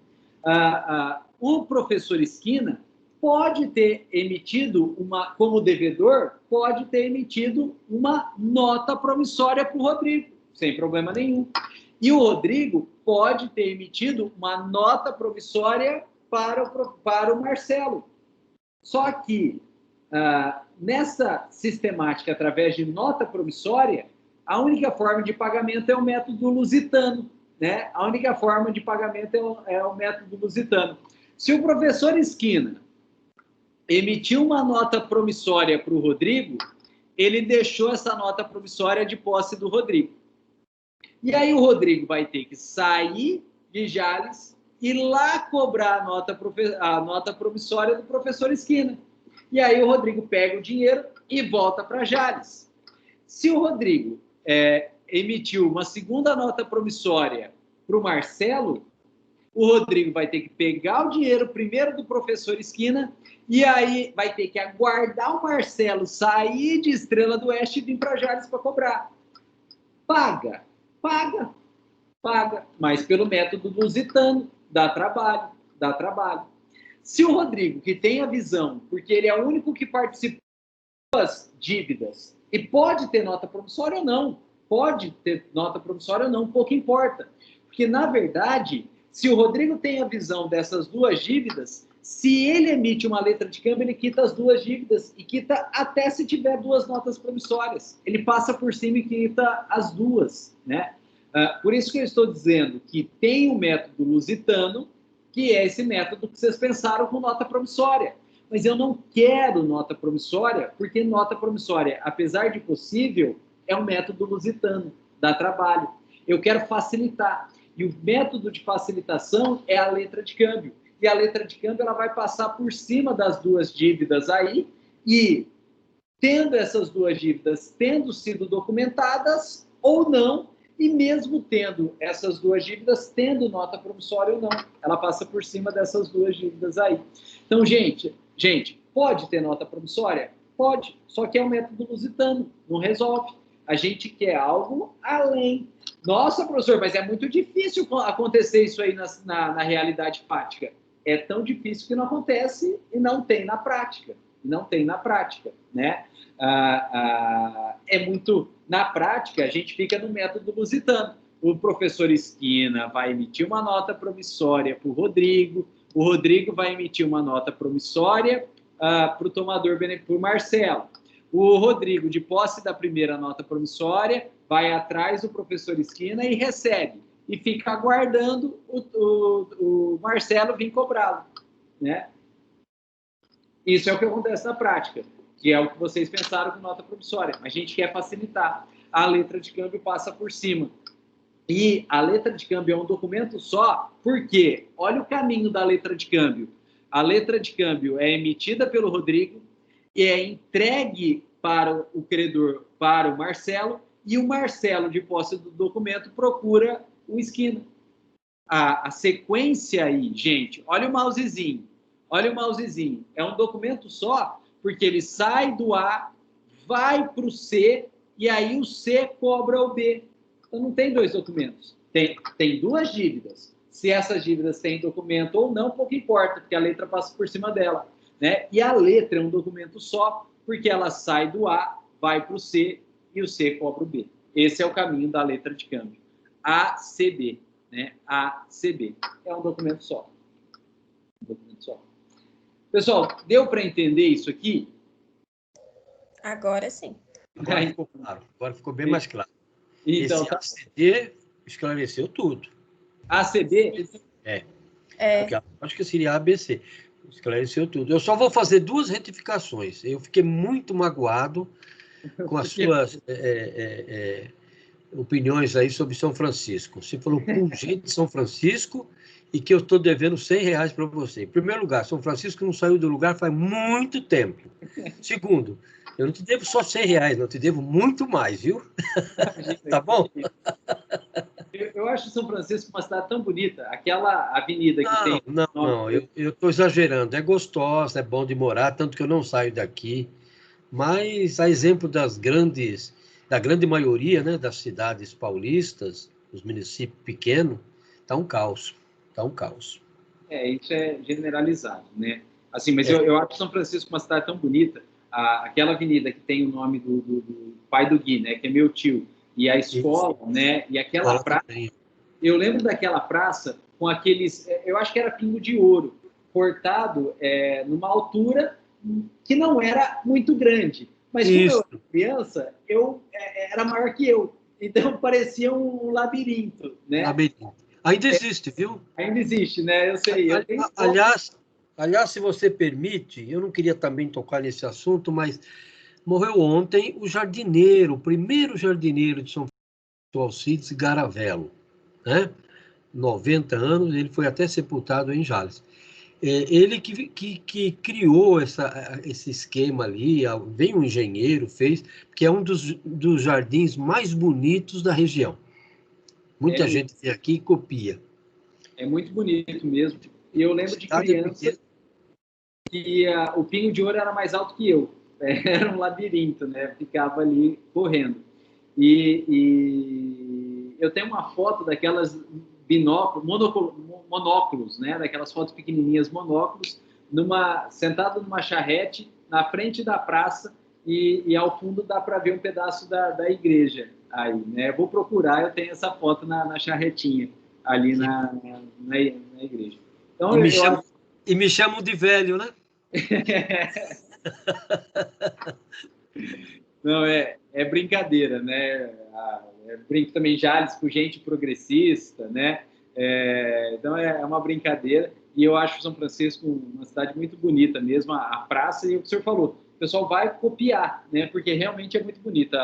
O professor Esquina pode ter emitido como devedor, pode ter emitido uma nota promissória para o Rodrigo, sem problema nenhum. E o Rodrigo pode ter emitido uma nota promissória para o Marcelo. Só que, nessa sistemática, através de nota promissória, a única forma de pagamento é o método lusitano, né? A única forma de pagamento é o método lusitano. Se o professor Esquina emitiu uma nota promissória para o Rodrigo, ele deixou essa nota promissória de posse do Rodrigo. E aí o Rodrigo vai ter que sair de Jales e lá cobrar a nota promissória do professor Esquina. E aí o Rodrigo pega o dinheiro e volta para Jales. Se o Rodrigo emitiu uma segunda nota promissória para o Marcelo, o Rodrigo vai ter que pegar o dinheiro primeiro do professor Esquina e aí vai ter que aguardar o Marcelo sair de Estrela do Oeste e vir para Jales para cobrar. Paga, mas pelo método lusitano, dá trabalho. Se o Rodrigo, que tem a visão, porque ele é o único que participa das dívidas, e pode ter nota promissória ou não, pouco importa. Porque, na verdade, se o Rodrigo tem a visão dessas duas dívidas, se ele emite uma letra de câmbio, ele quita as duas dívidas, e quita até se tiver duas notas promissórias. Ele passa por cima e quita as duas, né? Por isso que eu estou dizendo que tem o método lusitano, que é esse método que vocês pensaram com nota promissória. Mas eu não quero nota promissória, porque nota promissória, apesar de possível, é um método lusitano. dá trabalho. Eu quero facilitar. E o método de facilitação é a letra de câmbio. E a letra de câmbio ela vai passar por cima das duas dívidas aí, e tendo essas duas dívidas tendo sido documentadas ou não, e mesmo tendo essas duas dívidas tendo nota promissória ou não, ela passa por cima dessas duas dívidas aí. Então, gente, pode ter nota promissória? Pode, só que é um método lusitano, não resolve. A gente quer algo além. Nossa, professor, mas é muito difícil acontecer isso aí na realidade prática. É tão difícil que não acontece e não tem na prática. Né? É muito... Na prática, a gente fica no método lusitano. O professor Esquina vai emitir uma nota promissória para o Rodrigo vai emitir uma nota promissória para o tomador, para o Marcelo. O Rodrigo, de posse da primeira nota promissória, vai atrás do professor Esquina e recebe. E fica aguardando o Marcelo vir cobrá-lo. Né? Isso é o que acontece na prática, que é o que vocês pensaram com nota promissória. A gente quer facilitar. A letra de câmbio passa por cima. E a letra de câmbio é um documento só, porque olha o caminho da letra de câmbio. A letra de câmbio é emitida pelo Rodrigo e é entregue para o credor, para o Marcelo, e o Marcelo, de posse do documento, procura o Esquina. A sequência aí, gente, olha o mousezinho. É um documento só, porque ele sai do A, vai para o C, e aí o C cobra o B. Então não tem dois documentos. Tem duas dívidas. Se essas dívidas têm documento ou não, pouco importa, porque a letra passa por cima dela. Né? E a letra é um documento só, porque ela sai do A, vai para o C, e o C cobra o B. Esse é o caminho da letra de câmbio. ACB. Né? ACB. É um documento só. Pessoal, deu para entender isso aqui? Agora sim. Agora ficou claro. Agora ficou bem mais claro. Então, esse ACB esclareceu tudo. ACB? Porque acho que seria ABC. Esclareceu tudo. Eu só vou fazer duas retificações. Eu fiquei muito magoado com as suas opiniões aí sobre São Francisco. Você falou pungente de São Francisco e que eu estou devendo R$100 para você. Em primeiro lugar, São Francisco não saiu do lugar faz muito tempo. Segundo, eu não te devo só R$100, não te devo muito mais, viu? Tá bom? Eu acho São Francisco uma cidade tão bonita. Aquela avenida que tem... Não, eu estou exagerando. É gostosa, é bom de morar, tanto que eu não saio daqui. Mas, a exemplo da grande maioria, né, das cidades paulistas, os municípios pequenos, está um caos. Isso é generalizado, né? Assim, mas eu acho São Francisco uma cidade tão bonita. Aquela avenida que tem o nome do pai do Gui, né, que é meu tio, e a escola, né, e aquela praça. Eu lembro daquela praça com aqueles, eu acho que era pingo de ouro, cortado numa altura que não era muito grande. Mas como eu era criança, era maior que eu. Então parecia um labirinto, né? Ainda existe, viu? Ainda existe, né? Eu sei. Aliás, se você permite, eu não queria também tocar nesse assunto, mas morreu ontem o primeiro jardineiro de São Francisco, Alcides Garavello, né? 90 anos, ele foi até sepultado em Jales. Ele que criou esse esquema ali, veio um engenheiro, fez, que é um dos jardins mais bonitos da região. Muita gente vem aqui e copia. É muito bonito mesmo. E eu lembro de criança que o pingo de ouro era mais alto que eu. Era um labirinto, né? Eu ficava ali correndo. E eu tenho uma foto daquelas monóculos, né? Daquelas fotos pequenininhas, monóculos, sentado numa charrete na frente da praça e ao fundo dá para ver um pedaço da igreja aí, né? Eu vou procurar, eu tenho essa foto na charretinha ali na igreja. Então, e me chamam de velho, né? Não, é brincadeira, né? Brinco também Jales com gente progressista, né? Então é uma brincadeira, e eu acho São Francisco uma cidade muito bonita mesmo, a praça, e o que o senhor falou, o pessoal vai copiar, né? Porque realmente é muito bonita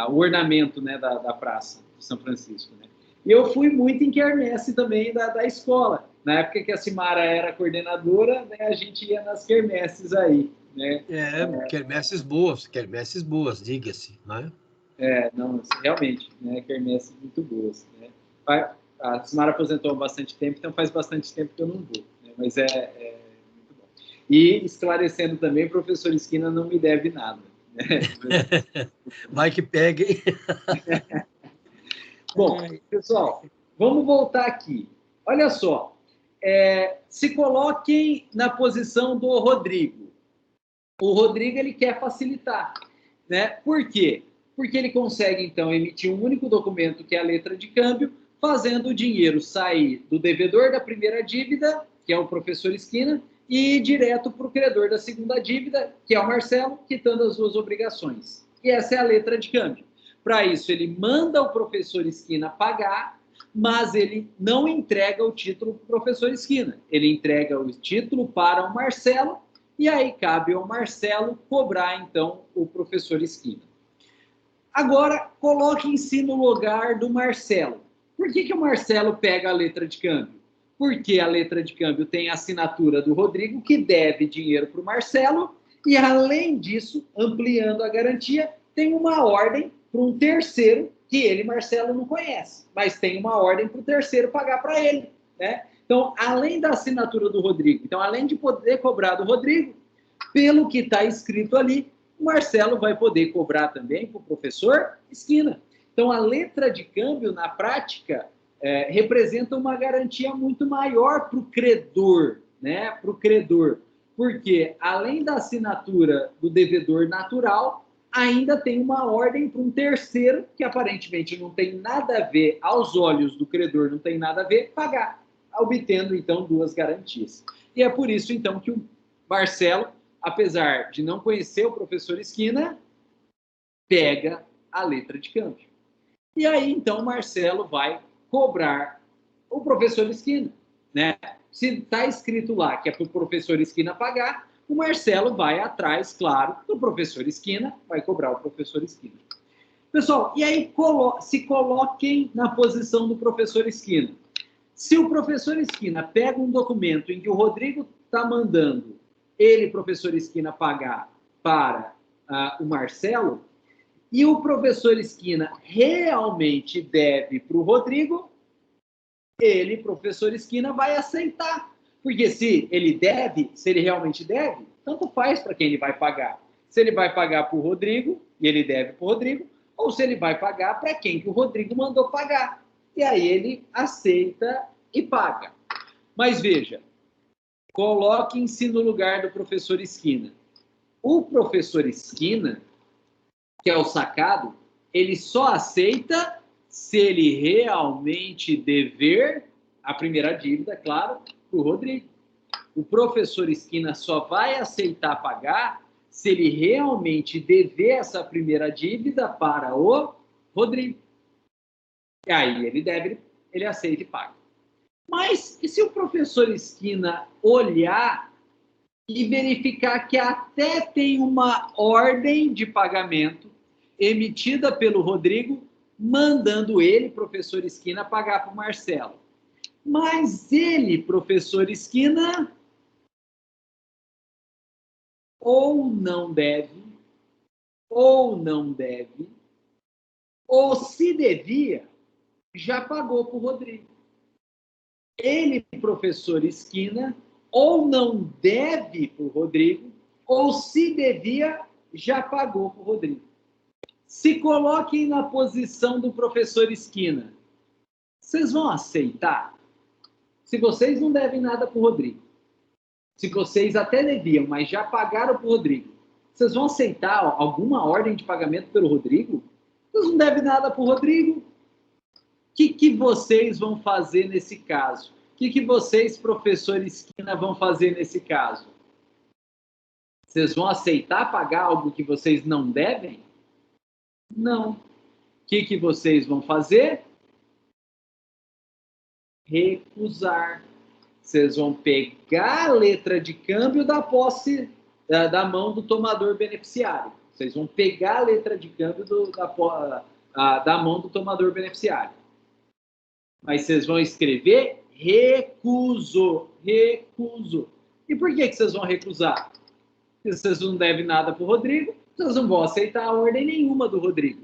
o ornamento, né, da praça de São Francisco, né? E eu fui muito em quermesse também da escola. Na época que a Simara era coordenadora, né, a gente ia nas quermesses aí, né? Quermesses boas, diga-se, né? Não, realmente, né, quermesses muito boas, né? A Simara aposentou há bastante tempo, então faz bastante tempo que eu não vou, né? Mas é muito bom. E esclarecendo também, o professor Esquina não me deve nada, né? Vai que pegue. Bom, pessoal, vamos voltar aqui. Olha só, se coloquem na posição do Rodrigo. O Rodrigo, ele quer facilitar, né? Por quê? Porque ele consegue, então, emitir um único documento, que é a letra de câmbio, fazendo o dinheiro sair do devedor da primeira dívida, que é o professor Esquina, e ir direto para o credor da segunda dívida, que é o Marcelo, quitando as duas obrigações. E essa é a letra de câmbio. Para isso, ele manda o professor Esquina pagar, mas ele não entrega o título para o professor Esquina. Ele entrega o título para o Marcelo, e aí cabe ao Marcelo cobrar, então, o professor Esquina. Agora, coloquem-se no lugar do Marcelo. Por que o Marcelo pega a letra de câmbio? Porque a letra de câmbio tem a assinatura do Rodrigo, que deve dinheiro para o Marcelo, e, além disso, ampliando a garantia, tem uma ordem para um terceiro, que ele, Marcelo, não conhece, mas tem uma ordem para o terceiro pagar para ele, né? Então, além da assinatura do Rodrigo, então, além de poder cobrar do Rodrigo, pelo que está escrito ali, o Marcelo vai poder cobrar também para o professor Esquina. Então, a letra de câmbio, na prática, representa uma garantia muito maior para o credor, né? Para o credor. Porque, além da assinatura do devedor natural, ainda tem uma ordem para um terceiro, que aparentemente não tem nada a ver, aos olhos do credor, não tem nada a ver, pagar, obtendo, então, duas garantias. E é por isso, então, que o Marcelo, apesar de não conhecer o professor Esquina, pega a letra de câmbio. E aí, então, o Marcelo vai cobrar o professor Esquina, né? Se está escrito lá que é para o professor Esquina pagar, o Marcelo vai atrás, claro, do professor Esquina, vai cobrar o professor Esquina. Pessoal, e aí se coloquem na posição do professor Esquina. Se o professor Esquina pega um documento em que o Rodrigo está mandando ele, professor Esquina, pagar para o Marcelo, e o professor Esquina realmente deve para o Rodrigo, ele, professor Esquina, vai aceitar. Porque se ele realmente deve, tanto faz para quem ele vai pagar. Se ele vai pagar para o Rodrigo, e ele deve para o Rodrigo, ou se ele vai pagar para quem que o Rodrigo mandou pagar. E aí ele aceita e paga. Mas veja, coloquem-se no lugar do professor Esquina. O professor Esquina, que é o sacado, ele só aceita se ele realmente dever a primeira dívida, claro, para o Rodrigo. O professor Esquina só vai aceitar pagar se ele realmente dever essa primeira dívida para o Rodrigo. E aí ele aceita e paga. Mas e se o professor Esquina olhar e verificar que até tem uma ordem de pagamento emitida pelo Rodrigo, mandando ele, professor Esquina, pagar para o Marcelo? Mas ele, professor Esquina, ou não deve, ou se devia, já pagou para o Rodrigo. Ele, professor Esquina, ou não deve para o Rodrigo, ou se devia, já pagou para o Rodrigo. Se coloquem na posição do professor Esquina. Vocês vão aceitar? Se vocês não devem nada para o Rodrigo, se vocês até deviam, mas já pagaram para o Rodrigo, vocês vão aceitar alguma ordem de pagamento pelo Rodrigo? Vocês não devem nada para o Rodrigo? O que vocês vão fazer nesse caso? O que vocês, professor Esquina, vão fazer nesse caso? Vocês vão aceitar pagar algo que vocês não devem? Não. O que vocês vão fazer? Recusar. Vocês vão pegar a letra de câmbio da posse da mão do tomador beneficiário. Vocês vão pegar a letra de câmbio da mão do tomador beneficiário. Mas vocês vão escrever recuso. Recuso. E por que vocês vão recusar? Porque vocês não devem nada para o Rodrigo, vocês não vão aceitar a ordem nenhuma do Rodrigo.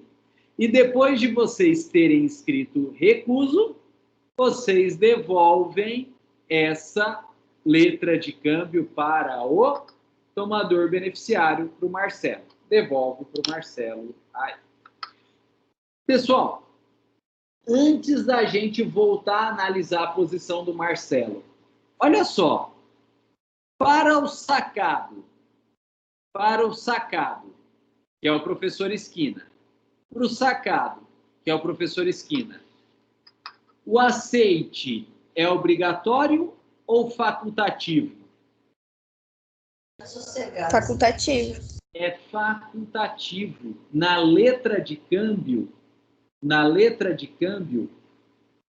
E depois de vocês terem escrito recuso, vocês devolvem essa letra de câmbio para o tomador beneficiário, para o Marcelo. Devolve para o Marcelo. Aí. Pessoal, antes da gente voltar a analisar a posição do Marcelo, olha só, para o sacado, que é o professor Esquina, para o sacado, que é o professor Esquina, o aceite é obrigatório ou facultativo? Facultativo. É facultativo. Na letra de câmbio,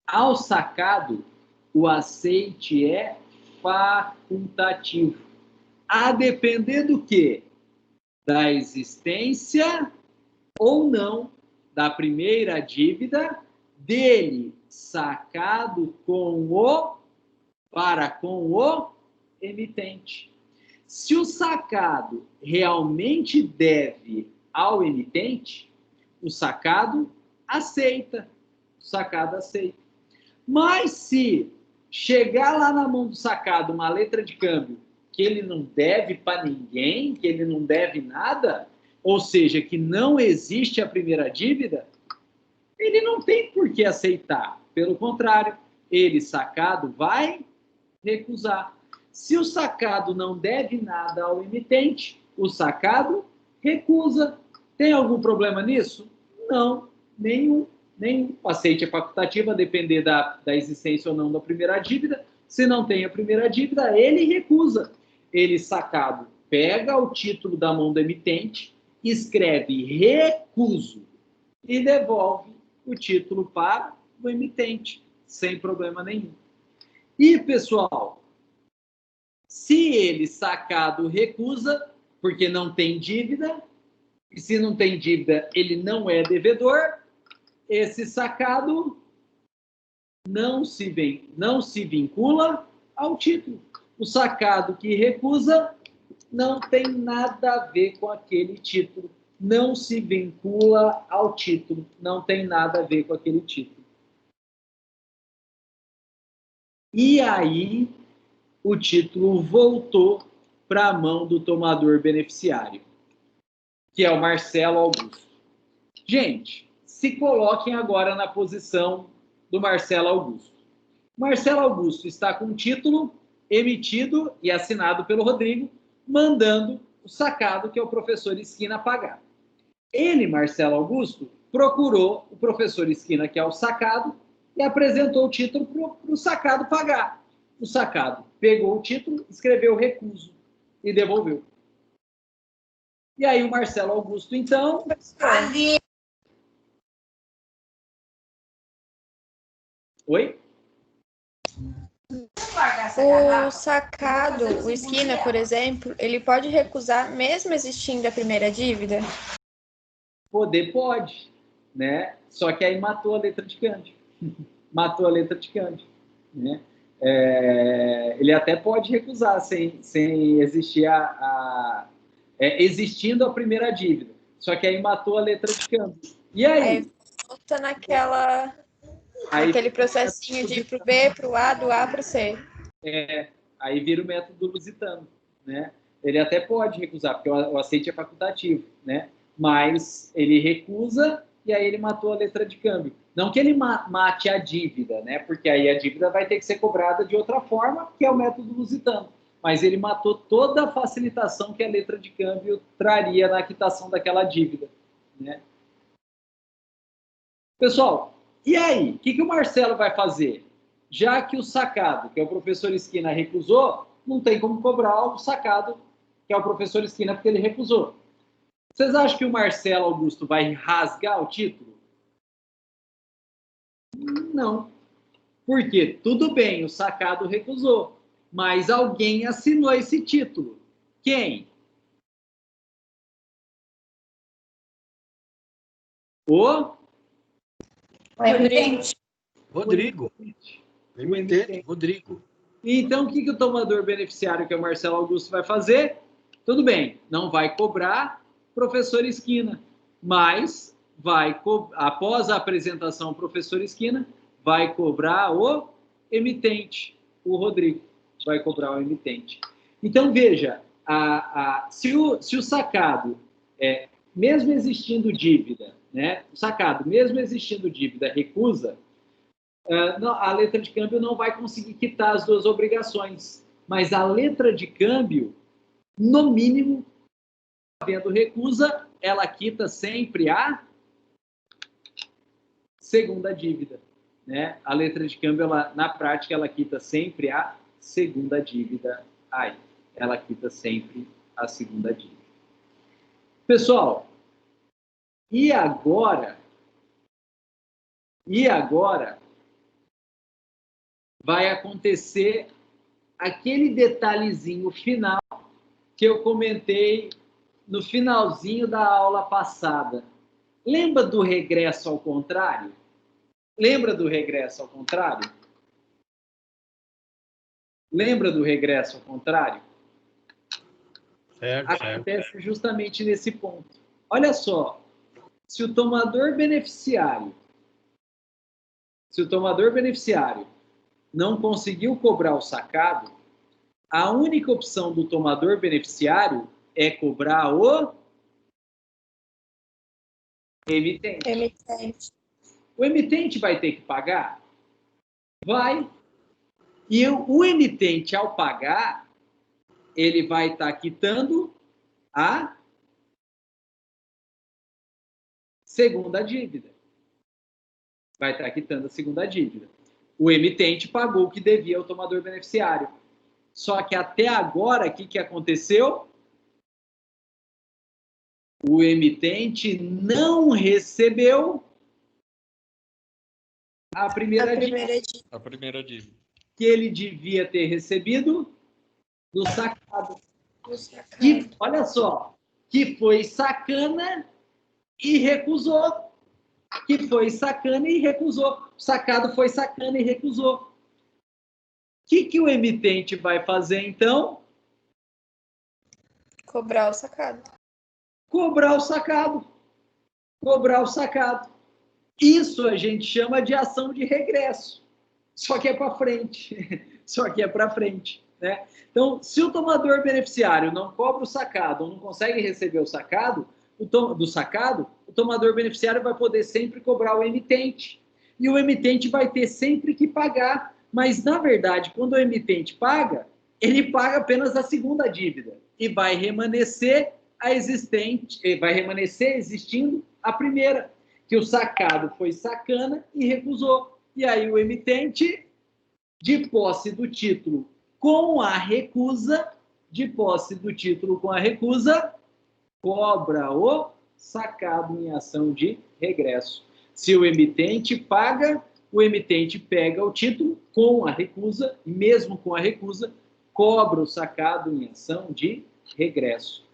ao sacado, o aceite é facultativo. A depender do quê? Da existência ou não da primeira dívida dele sacado com o emitente. Se o sacado realmente deve ao emitente, o sacado aceita. Mas se chegar lá na mão do sacado uma letra de câmbio que ele não deve para ninguém, que ele não deve nada, ou seja, que não existe a primeira dívida, ele não tem por que aceitar. Pelo contrário, ele, sacado, vai recusar. Se o sacado não deve nada ao emitente, o sacado recusa. Tem algum problema nisso? Não, nenhum. O aceite é facultativo, a depender da existência ou não da primeira dívida. Se não tem a primeira dívida, ele recusa. Ele, sacado, pega o título da mão do emitente, escreve recuso e devolve o título para o emitente, sem problema nenhum. E, pessoal, se ele, sacado, recusa, porque não tem dívida, e se não tem dívida, ele não é devedor, esse sacado não se vincula ao título. O sacado que recusa não tem nada a ver com aquele título. Não se vincula ao título. Não tem nada a ver com aquele título. E aí, o título voltou para a mão do tomador beneficiário, que é o Marcelo Augusto. Gente, se coloquem agora na posição do Marcelo Augusto. Marcelo Augusto está com o título emitido e assinado pelo Rodrigo, mandando o sacado, que é o professor Esquina, pagar. Ele, Marcelo Augusto, procurou o professor Esquina, que é o sacado, e apresentou o título para o sacado pagar. O sacado pegou o título, escreveu recuso e devolveu. E aí o Marcelo Augusto, então... Oi? O sacado, o Esquina, por exemplo, ele pode recusar mesmo existindo a primeira dívida? Poder pode, né? Só que aí matou a letra de câmbio. Matou a letra de câmbio, né? Ele até pode recusar sem existir existindo a primeira dívida. Só que aí matou a letra de câmbio. E aí? Volta naquele processinho de ir para o B, para o A, do A para o C. Aí vira o método lusitano, né? Ele até pode recusar, porque o aceite é facultativo, né? Mas ele recusa e aí ele matou a letra de câmbio. Não que ele mate a dívida, né? Porque aí a dívida vai ter que ser cobrada de outra forma, que é o método lusitano. Mas ele matou toda a facilitação que a letra de câmbio traria na quitação daquela dívida, né? Pessoal, e aí? O que o Marcelo vai fazer? Já que o sacado, que é o professor Esquina, recusou, não tem como cobrar o sacado, que é o professor Esquina, porque ele recusou. Vocês acham que o Marcelo Augusto vai rasgar o título? Não. Por quê? Tudo bem, o sacado recusou, mas alguém assinou esse título. Quem? O Emitente. Rodrigo. Emitente, Rodrigo. Então, o que o tomador beneficiário, que é o Marcelo Augusto, vai fazer? Tudo bem, não vai cobrar professor Esquina, mas após a apresentação do professor Esquina, vai cobrar o emitente, o Rodrigo, vai cobrar o emitente. Então, veja, se o sacado, mesmo existindo dívida, né, o sacado, mesmo existindo dívida, recusa, a letra de câmbio não vai conseguir quitar as duas obrigações, mas a letra de câmbio, no mínimo, havendo recusa, ela quita sempre a segunda dívida, né? A letra de câmbio, na prática, ela quita sempre a segunda dívida. Ela quita sempre a segunda dívida. Pessoal, e agora vai acontecer aquele detalhezinho final que eu comentei no finalzinho da aula passada. Lembra do regresso ao contrário? Lembra do regresso ao contrário? Lembra do regresso ao contrário? Certo, Acontece justamente nesse ponto. Olha só, se o tomador beneficiário não conseguiu cobrar o sacado, a única opção do tomador beneficiário é cobrar o emitente. O emitente vai ter que pagar? Vai. E o emitente, ao pagar, ele vai estar quitando a segunda dívida. Vai estar quitando a segunda dívida. O emitente pagou o que devia ao tomador beneficiário. Só que até agora, o que aconteceu? O emitente não recebeu a primeira dívida que ele devia ter recebido do sacado. Que, olha só, que foi sacana e recusou. O sacado foi sacana e recusou. O que o emitente vai fazer, então? Cobrar o sacado. Cobrar o sacado. Isso a gente chama de ação de regresso. Só que é para frente. Né? Então, se o tomador beneficiário não cobra o sacado ou não consegue receber o sacado, o tomador beneficiário vai poder sempre cobrar o emitente. E o emitente vai ter sempre que pagar. Mas, na verdade, quando o emitente paga, ele paga apenas a segunda dívida. E vai remanescer existindo a primeira, que o sacado foi sacana e recusou. E aí o emitente, de posse do título com a recusa, cobra o sacado em ação de regresso. Se o emitente paga, o emitente pega o título com a recusa, e mesmo com a recusa, cobra o sacado em ação de regresso.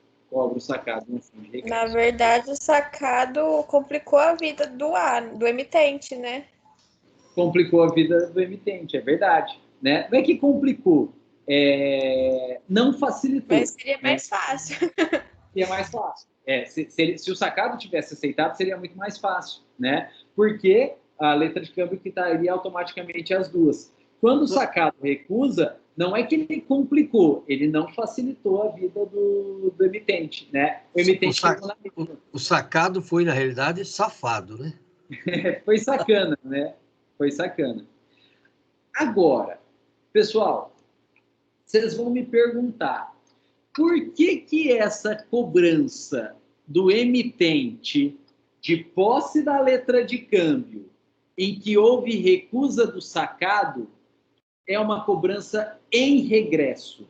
Na verdade, o sacado complicou a vida do emitente, né? Complicou a vida do emitente, é verdade. Né? Não é que complicou, não facilitou. Mas seria mais fácil. Seria mais fácil. Se o sacado tivesse aceitado, seria muito mais fácil, né? Porque a letra de câmbio quitaria automaticamente as duas. Quando o sacado recusa, não é que ele complicou, ele não facilitou a vida do emitente, né? O emitente o sacado foi, na realidade, safado, né? Foi sacana, né? Foi sacana. Agora, pessoal, vocês vão me perguntar, por que essa cobrança do emitente de posse da letra de câmbio, em que houve recusa do sacado, é uma cobrança em regresso?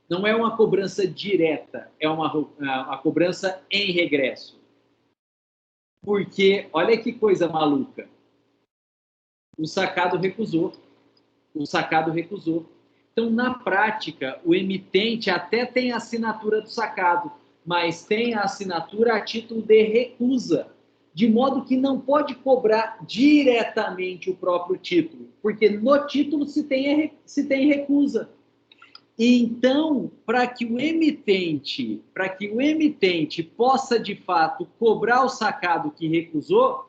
Não é uma cobrança direta, é uma cobrança em regresso. Porque, olha que coisa maluca, o sacado recusou. Então, na prática, o emitente até tem a assinatura do sacado, mas tem a assinatura a título de recusa. de modo que não pode cobrar diretamente o próprio título, porque no título se tem recusa. Então, para que o emitente possa, de fato, cobrar o sacado que recusou,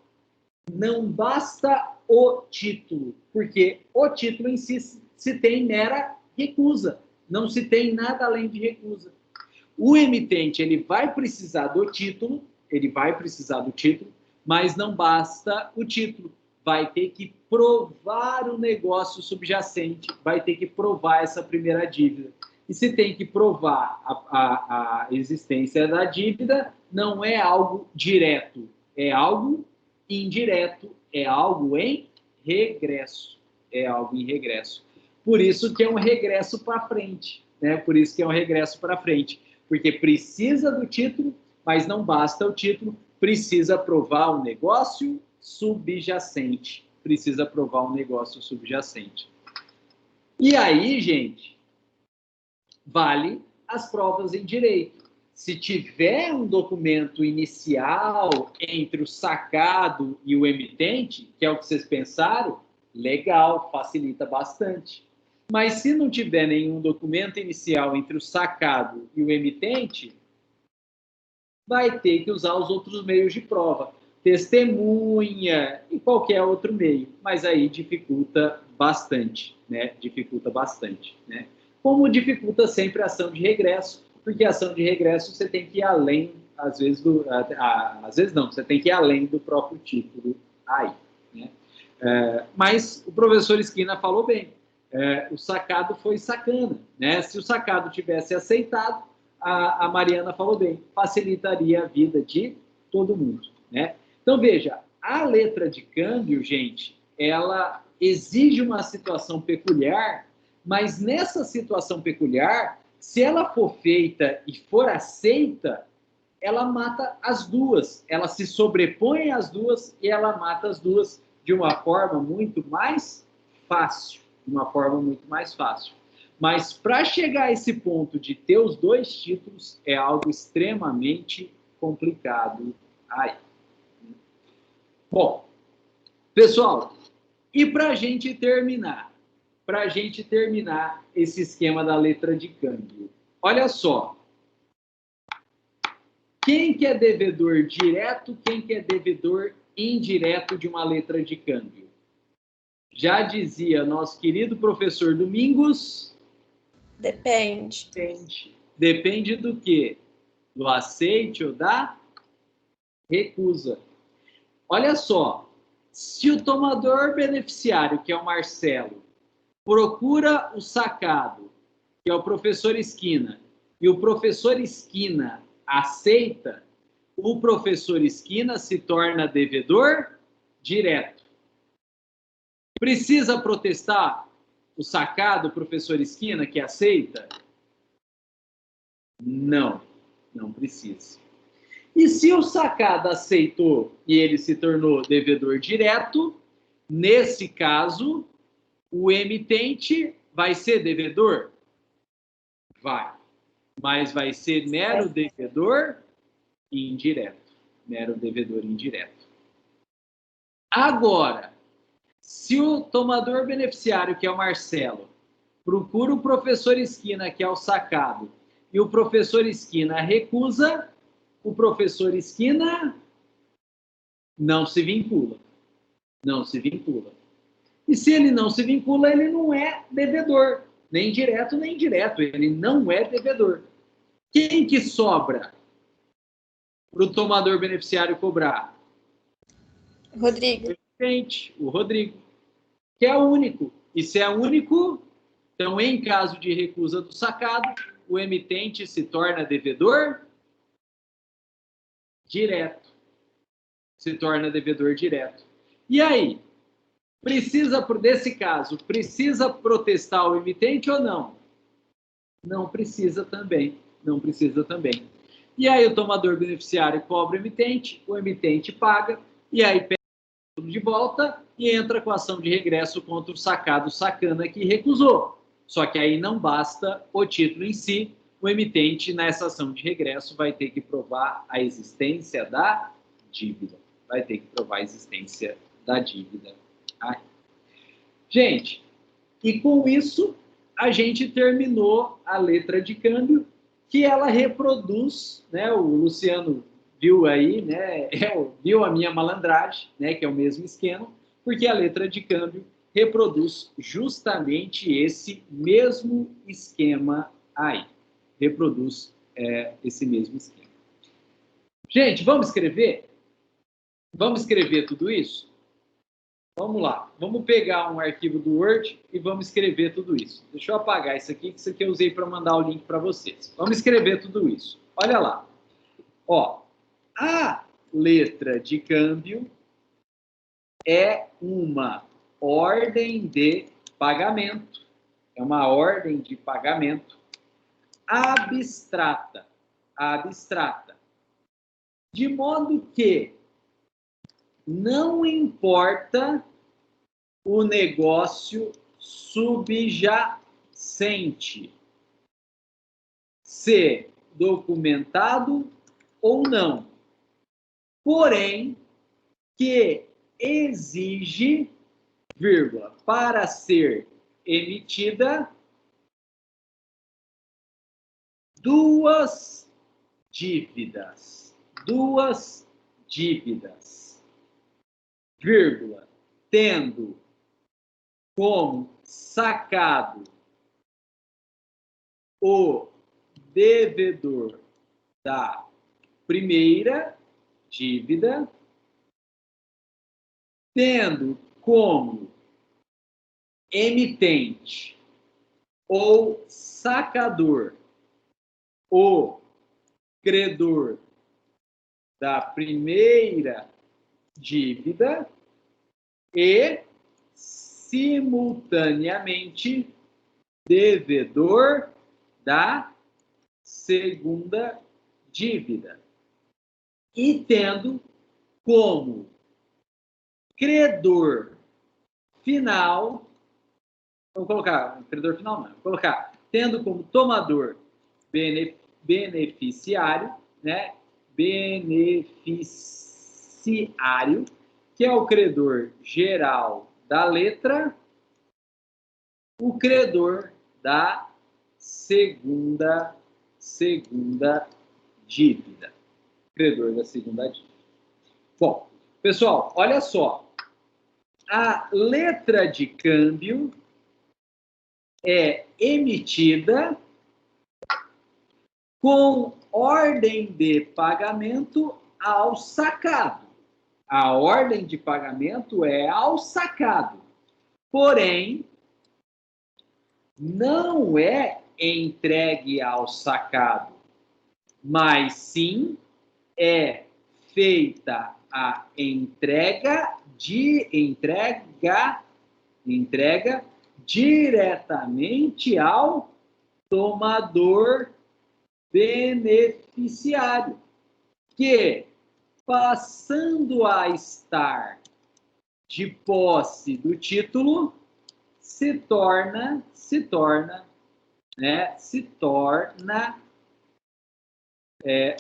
não basta o título, porque o título em si se tem mera recusa, não se tem nada além de recusa. O emitente, ele vai precisar do título, mas não basta o título. Vai ter que provar o negócio subjacente, vai ter que provar essa primeira dívida. E se tem que provar a existência da dívida, não é algo direto, é algo indireto, é algo em regresso. Por isso que é um regresso para frente, né? Porque precisa do título, mas não basta o título, precisa provar o negócio subjacente. E aí, gente, vale as provas em direito. Se tiver um documento inicial entre o sacado e o emitente, que é o que vocês pensaram, legal, facilita bastante. Mas se não tiver nenhum documento inicial entre o sacado e o emitente, vai ter que usar os outros meios de prova. Testemunha e qualquer outro meio. Mas aí dificulta bastante, né? Como dificulta sempre a ação de regresso, porque a ação de regresso você tem que ir além, às vezes não, você tem que ir além do próprio título aí, né? Mas o professor Esquina falou bem, o sacado foi sacana, né? Se o sacado tivesse aceitado, a Mariana falou bem, facilitaria a vida de todo mundo, né? Então, veja, a letra de câmbio, gente, ela exige uma situação peculiar, mas nessa situação peculiar, se ela for feita e for aceita, ela mata as duas, ela se sobrepõe às duas e ela mata as duas de uma forma muito mais fácil. Mas para chegar a esse ponto de ter os dois títulos é algo extremamente complicado aí. Bom, pessoal, e para a gente terminar esse esquema da letra de câmbio, olha só, quem que é devedor direto, quem que é devedor indireto de uma letra de câmbio? Já dizia nosso querido professor Domingos... Depende. Depende do quê? Do aceite ou da recusa. Olha só, se o tomador beneficiário, que é o Marcelo, procura o sacado, que é o professor Esquina, e o professor Esquina aceita, o professor Esquina se torna devedor direto. Precisa protestar o sacado, professor Esquina, que aceita? Não precisa. E se o sacado aceitou e ele se tornou devedor direto, nesse caso, o emitente vai ser devedor? Vai. Mas vai ser mero devedor indireto. Agora, se o tomador beneficiário, que é o Marcelo, procura o professor Esquina, que é o sacado, e o professor Esquina recusa, o professor Esquina não se vincula. E se ele não se vincula, ele não é devedor, nem direto nem indireto, ele não é devedor. Quem que sobra para o tomador beneficiário cobrar? Rodrigo. O Rodrigo, que é o único. E se é único, então, em caso de recusa do sacado, o emitente se torna devedor direto. E aí? Desse caso, precisa protestar o emitente ou não? Não precisa também. E aí o tomador beneficiário cobra o emitente paga, e aí pega tudo de volta e entra com a ação de regresso contra o sacado sacana que recusou. Só que aí não basta o título em si, o emitente, nessa ação de regresso, vai ter que provar a existência da dívida. vai ter que provar a existência da dívida aí. Gente, e com isso a gente terminou a letra de câmbio, que ela reproduz, né? O Luciano viu aí, né? Viu a minha malandragem, né? Que é o mesmo esquema, porque a letra de câmbio reproduz justamente esse mesmo esquema aí. Reproduz esse mesmo esquema. Gente, vamos escrever? Vamos escrever tudo isso? Vamos lá. Vamos pegar um arquivo do Word e vamos escrever tudo isso. Deixa eu apagar isso aqui, que isso aqui eu usei para mandar o link para vocês. Vamos escrever tudo isso. Olha lá. Ó, a letra de câmbio é uma ordem de pagamento. É uma ordem de pagamento abstrata. Abstrata. De modo que não importa o negócio subjacente ser documentado ou não, porém que exige, vírgula, para ser emitida duas dívidas, vírgula, tendo como sacado o devedor da primeira dívida, tendo como emitente ou sacador o credor da primeira dívida e, simultaneamente, devedor da segunda dívida. E tendo como credor final, vamos colocar, credor final não, vamos colocar, tendo como tomador beneficiário, né? Beneficiário, que é o credor geral da letra, o credor da segunda dívida. Credor da segunda dívida. Bom, pessoal, olha só. A letra de câmbio é emitida com ordem de pagamento ao sacado. A ordem de pagamento é ao sacado. Porém, não é entregue ao sacado, mas sim é feita a entrega diretamente ao tomador beneficiário, que, passando a estar de posse do título, se torna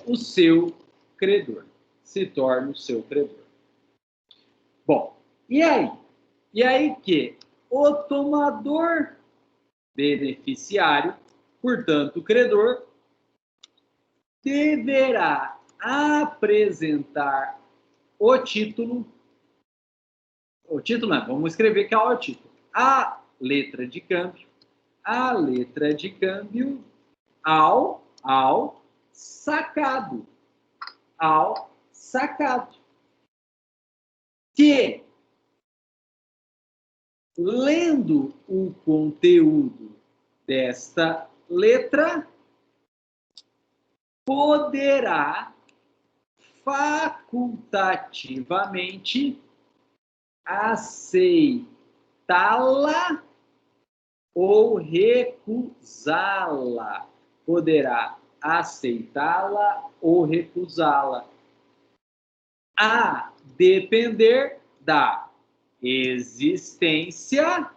o seu credor. Se torna o seu credor. Bom, e aí? E aí que o tomador beneficiário, portanto, o credor, deverá apresentar o título não, vamos escrever que é o título. A letra de câmbio ao sacado. Que, lendo o conteúdo desta letra, poderá facultativamente aceitá-la ou recusá-la. Poderá aceitá-la ou recusá-la, a depender da existência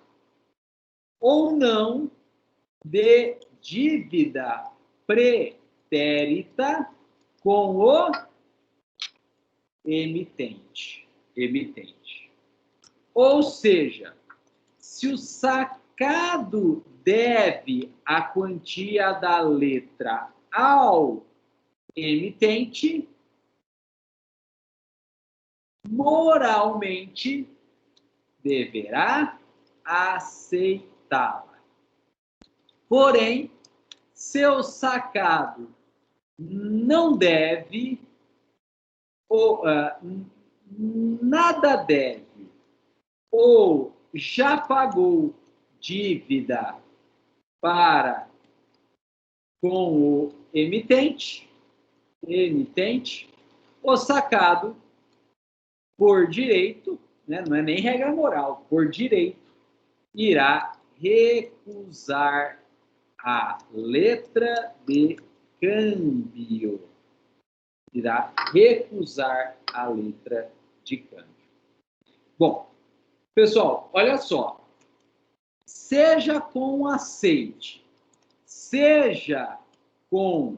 ou não de dívida pretérita com o emitente. Ou seja, se o sacado deve a quantia da letra ao emitente, moralmente deverá aceitá-la. Porém, seu sacado não deve, ou nada deve, ou já pagou dívida para com o emitente, o sacado, por direito, né, não é nem regra moral, por direito, irá recusar a letra de câmbio. Irá recusar a letra de câmbio. Bom, pessoal, olha só. Seja com aceite, seja com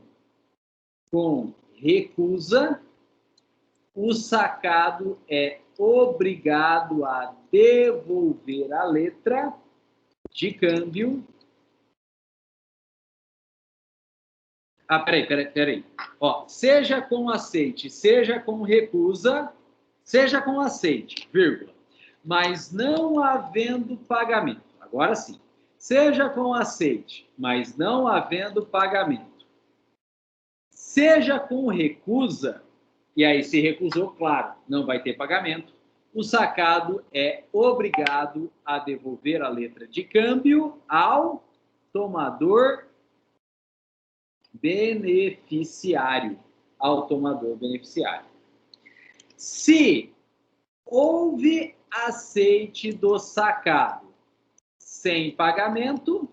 recusa, o sacado é obrigado a devolver a letra de câmbio. Peraí. Ó, seja com aceite, seja com recusa, seja com aceite, vírgula, mas não havendo pagamento. Agora sim. Seja com aceite, mas não havendo pagamento. Seja com recusa, e aí se recusou, claro, não vai ter pagamento, o sacado é obrigado a devolver a letra de câmbio ao tomador beneficiário. Se houve aceite do sacado sem pagamento,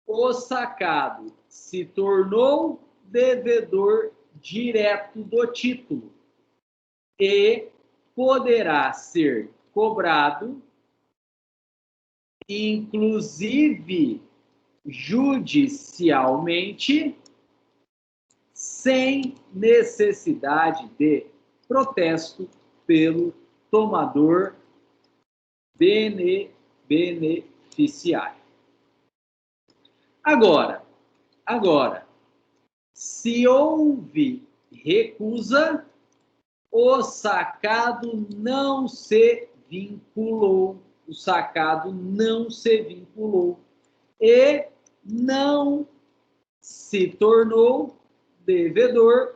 o sacado se tornou devedor direto do título e poderá ser cobrado, inclusive judicialmente, sem necessidade de protesto pelo tomador beneficiário. Agora, se houve recusa, o sacado não se vinculou. E não se tornou devedor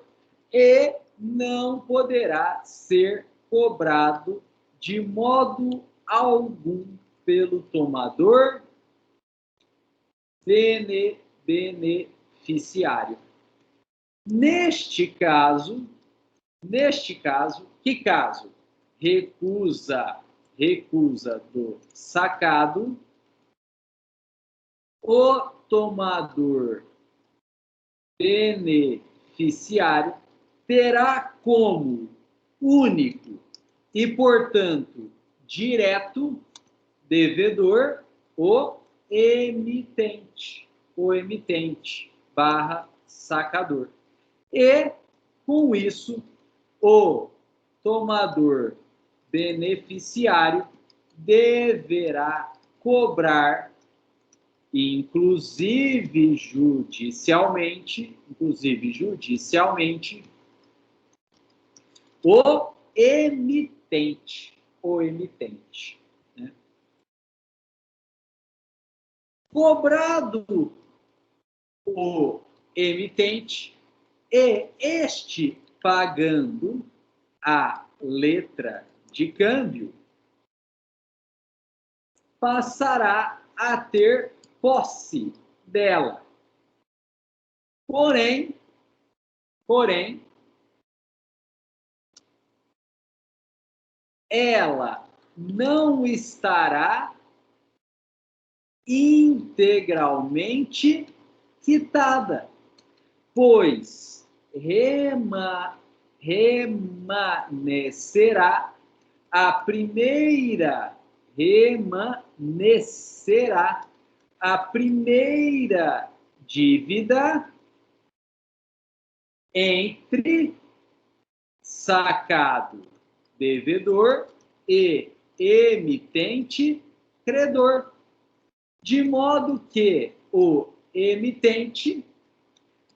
e não poderá ser cobrado de modo algum pelo tomador beneficiário. Neste caso, que caso? Recusa do sacado, o tomador beneficiário terá como único e, portanto, direto devedor o emitente / sacador. E, com isso, o tomador beneficiário deverá cobrar, inclusive judicialmente, o emitente. Né? Cobrado o emitente e este pagando a letra de câmbio, passará a ter posse dela. Porém, ela não estará integralmente quitada, pois remanescerá a primeira dívida entre sacado devedor e emitente credor, de modo que o emitente,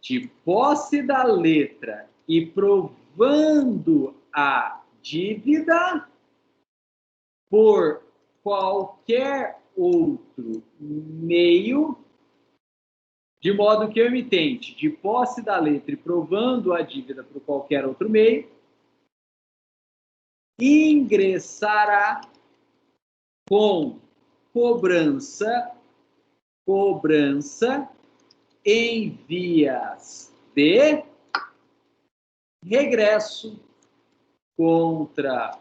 de posse da letra e provando a dívida por qualquer outro meio, de modo que o emitente, de posse da letra e provando a dívida por qualquer outro meio, ingressará com cobrança em vias de regresso contra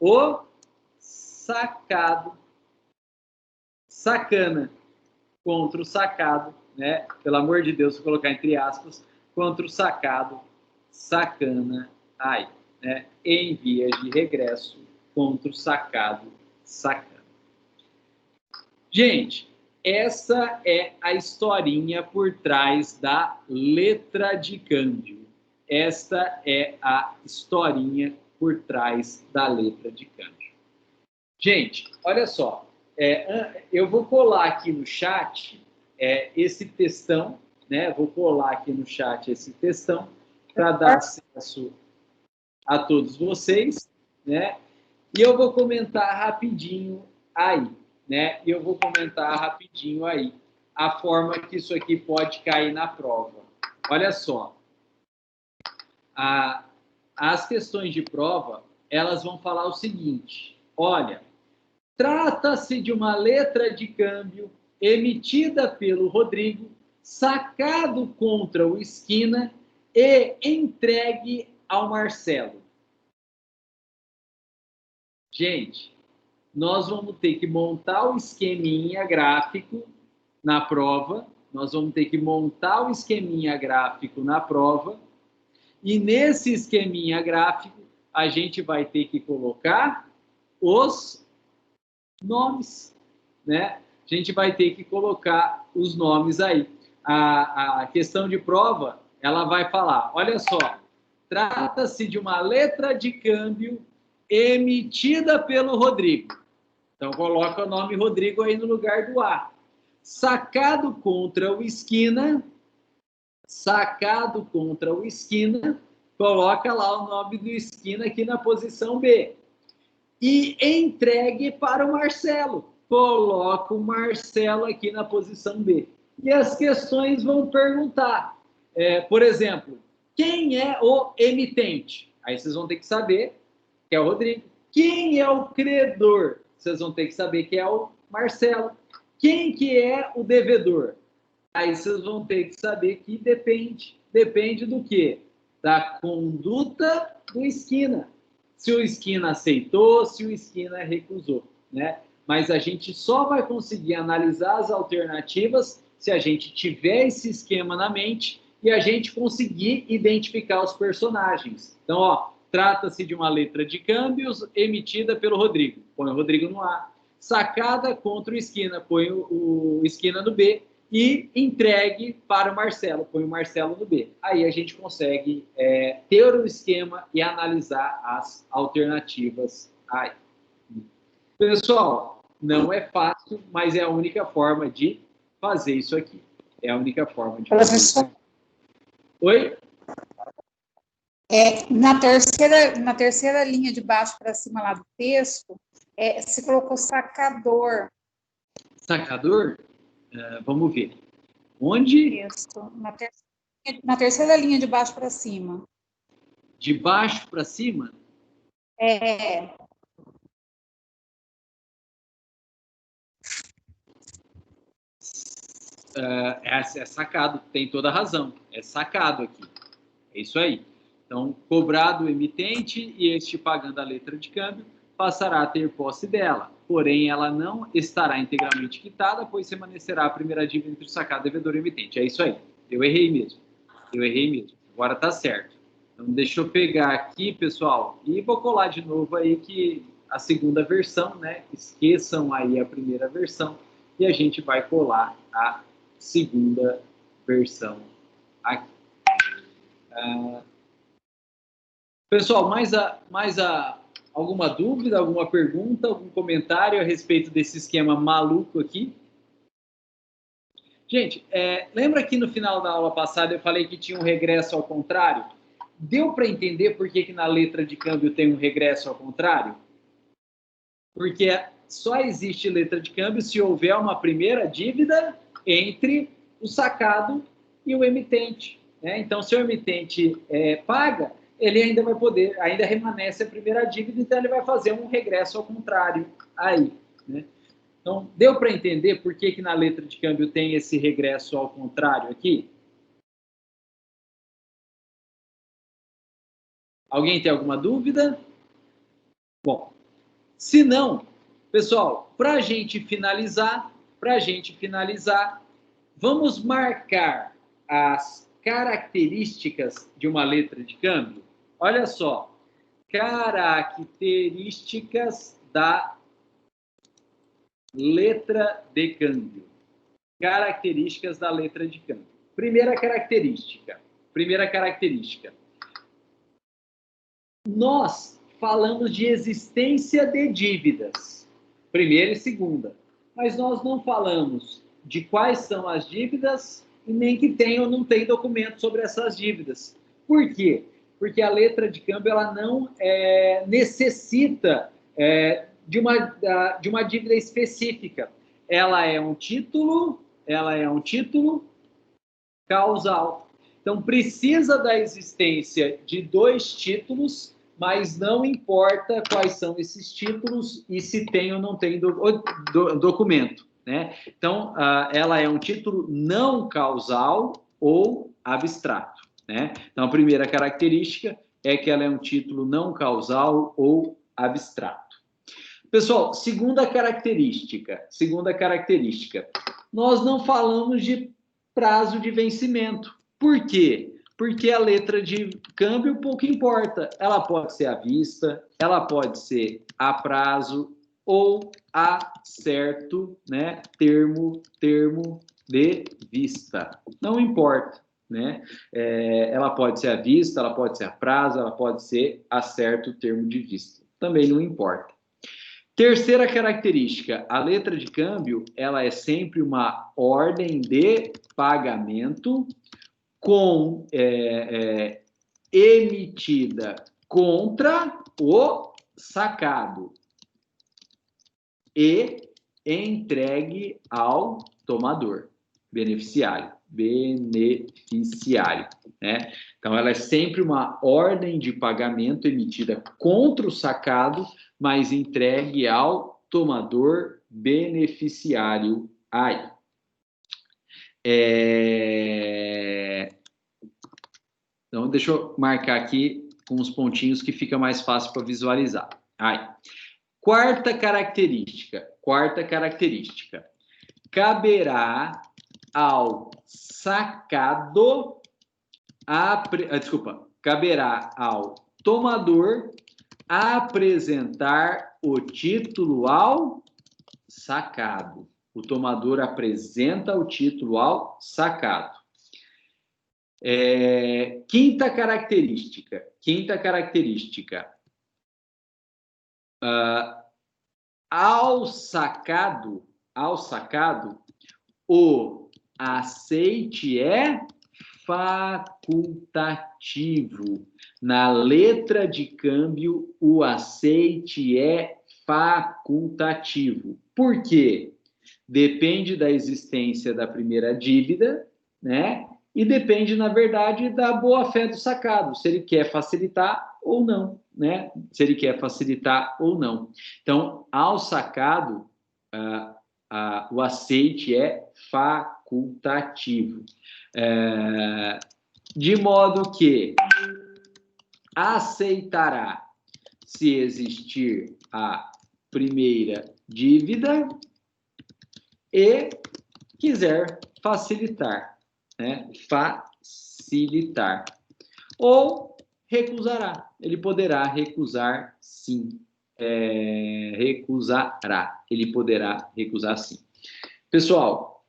o sacado, sacana, contra o sacado, né? Pelo amor de Deus, vou colocar entre aspas, contra o sacado, sacana, ai, né? Em vias de regresso contra o sacado, sacana. Gente, essa é a historinha por trás da letra de câmbio. Esta é a historinha por trás da letra de câmbio. Gente, olha só. Eu vou colar aqui no chat esse textão, né? Vou colar aqui no chat esse textão para dar acesso a todos vocês, né? E eu vou comentar rapidinho aí, né? E eu vou comentar rapidinho aí a forma que isso aqui pode cair na prova. Olha só. As questões de prova, elas vão falar o seguinte: olha, trata-se de uma letra de câmbio emitida pelo Rodrigo, sacado contra o Esquina e entregue ao Marcelo. Gente, nós vamos ter que montar o esqueminha gráfico na prova, e nesse esqueminha gráfico a gente vai ter que colocar os nomes, né? A gente vai ter que colocar os nomes aí. A questão de prova, ela vai falar, olha só, trata-se de uma letra de câmbio emitida pelo Rodrigo. Então, coloca o nome Rodrigo aí no lugar do A. Sacado contra o Esquina, coloca lá o nome do Esquina aqui na posição B. E entregue para o Marcelo, coloca o Marcelo aqui na posição B. E as questões vão perguntar, por exemplo, quem é o emitente? Aí vocês vão ter que saber que é o Rodrigo. Quem é o credor? Vocês vão ter que saber que é o Marcelo. Quem que é o devedor? Aí vocês vão ter que saber que depende. Depende do quê? Da conduta do Esquina. Se o Esquina aceitou, se o Esquina recusou, né? Mas a gente só vai conseguir analisar as alternativas se a gente tiver esse esquema na mente e a gente conseguir identificar os personagens. Então, ó, trata-se de uma letra de câmbios emitida pelo Rodrigo. Põe o Rodrigo no A. Sacada contra o Esquina. Põe o Esquina no B. E entregue para o Marcelo. Põe o Marcelo no B. Aí a gente consegue ter o esquema e analisar as alternativas aí. Pessoal, não é fácil, mas é a única forma de fazer isso aqui. É a única forma de fazer isso aqui. Oi? Na terceira linha de baixo para cima lá do texto, se colocou sacador. Sacador? Vamos ver. Onde? Isso. Na terceira linha de baixo para cima. De baixo para cima? É sacado, tem toda a razão. É sacado aqui. É isso aí. Então, cobrado o emitente e este pagando a letra de câmbio, passará a ter posse dela. Porém, ela não estará integralmente quitada, pois permanecerá a primeira dívida entre o sacado, devedor e emitente. É isso aí. Eu errei mesmo. Agora tá certo. Então, deixa eu pegar aqui, pessoal, e vou colar de novo aí que a segunda versão, né? Esqueçam aí a primeira versão e a gente vai colar a segunda versão aqui. Pessoal, alguma dúvida, alguma pergunta, algum comentário a respeito desse esquema maluco aqui? Gente, lembra que no final da aula passada eu falei que tinha um regresso ao contrário? Deu para entender por que na letra de câmbio tem um regresso ao contrário? Porque só existe letra de câmbio se houver uma primeira dívida entre o sacado e o emitente, né? Então, se o emitente paga, ele ainda vai poder, ainda remanesce a primeira dívida, então ele vai fazer um regresso ao contrário aí, né? Então, deu para entender por que na letra de câmbio tem esse regresso ao contrário aqui? Alguém tem alguma dúvida? Bom, se não, pessoal, para a gente finalizar, vamos marcar as características de uma letra de câmbio. Olha só, características da letra de câmbio. Características da letra de câmbio. Primeira característica. Nós falamos de existência de dívidas, primeira e segunda, mas nós não falamos de quais são as dívidas e nem que tem ou não tem documento sobre essas dívidas. Por quê? Porque a letra de câmbio ela não necessita de uma dívida específica. Ela é um título causal. Então, precisa da existência de 2 títulos, mas não importa quais são esses títulos e se tem ou não tem documento, né? Então, ela é um título não causal ou abstrato, né? Então, a primeira característica é que ela é um título não causal ou abstrato. Pessoal, segunda característica. Nós não falamos de prazo de vencimento. Por quê? Porque a letra de câmbio pouco importa. Ela pode ser à vista, ela pode ser a prazo ou a certo, né, termo de vista. Não importa, né? Ela pode ser à vista, ela pode ser a prazo, ela pode ser a certo termo de vista. Também não importa. Terceira característica, a letra de câmbio, ela é sempre uma ordem de pagamento emitida contra o sacado e entregue ao tomador, beneficiário, né? Então, ela é sempre uma ordem de pagamento emitida contra o sacado, mas entregue ao tomador beneficiário aí. Então, deixa eu marcar aqui com os pontinhos que fica mais fácil para visualizar. Aí. Quarta característica. Caberá ao sacado, caberá ao tomador apresentar o título ao sacado. O tomador apresenta o título ao sacado. Quinta característica. Ao sacado, o aceite é facultativo. Na letra de câmbio, o aceite é facultativo. Por quê? Depende da existência da primeira dívida, né? E depende, na verdade, da boa-fé do sacado, se ele quer facilitar ou não, né? Então, ao sacado, o aceite é facultativo. De modo que aceitará se existir a primeira dívida e quiser facilitar, né? Ou recusará. Ele poderá recusar, sim. Ele poderá recusar, sim. Pessoal,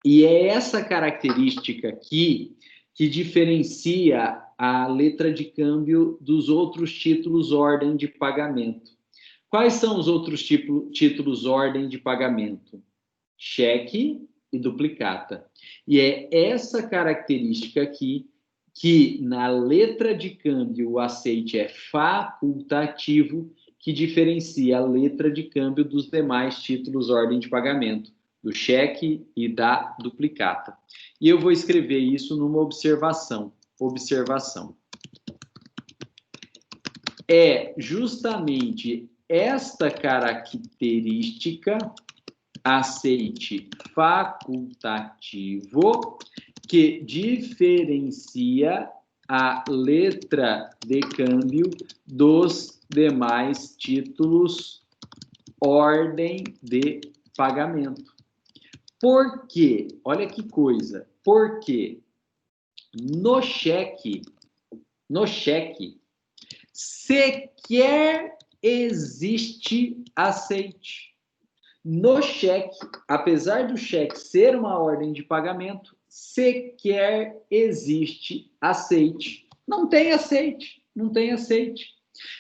e é essa característica aqui que diferencia a letra de câmbio dos outros títulos ordem de pagamento. Quais são os outros títulos ordem de pagamento? Cheque e duplicata. E é essa característica aqui que na letra de câmbio o aceite é facultativo, que diferencia a letra de câmbio dos demais títulos ordem de pagamento, do cheque e da duplicata. E eu vou escrever isso numa observação. Observação. É justamente esta característica, aceite facultativo, que diferencia a letra de câmbio dos demais títulos ordem de pagamento. Por quê? Olha que coisa. Porque no cheque, sequer existe aceite. No cheque, apesar do cheque ser uma ordem de pagamento, sequer existe aceite. Não tem aceite, não tem aceite.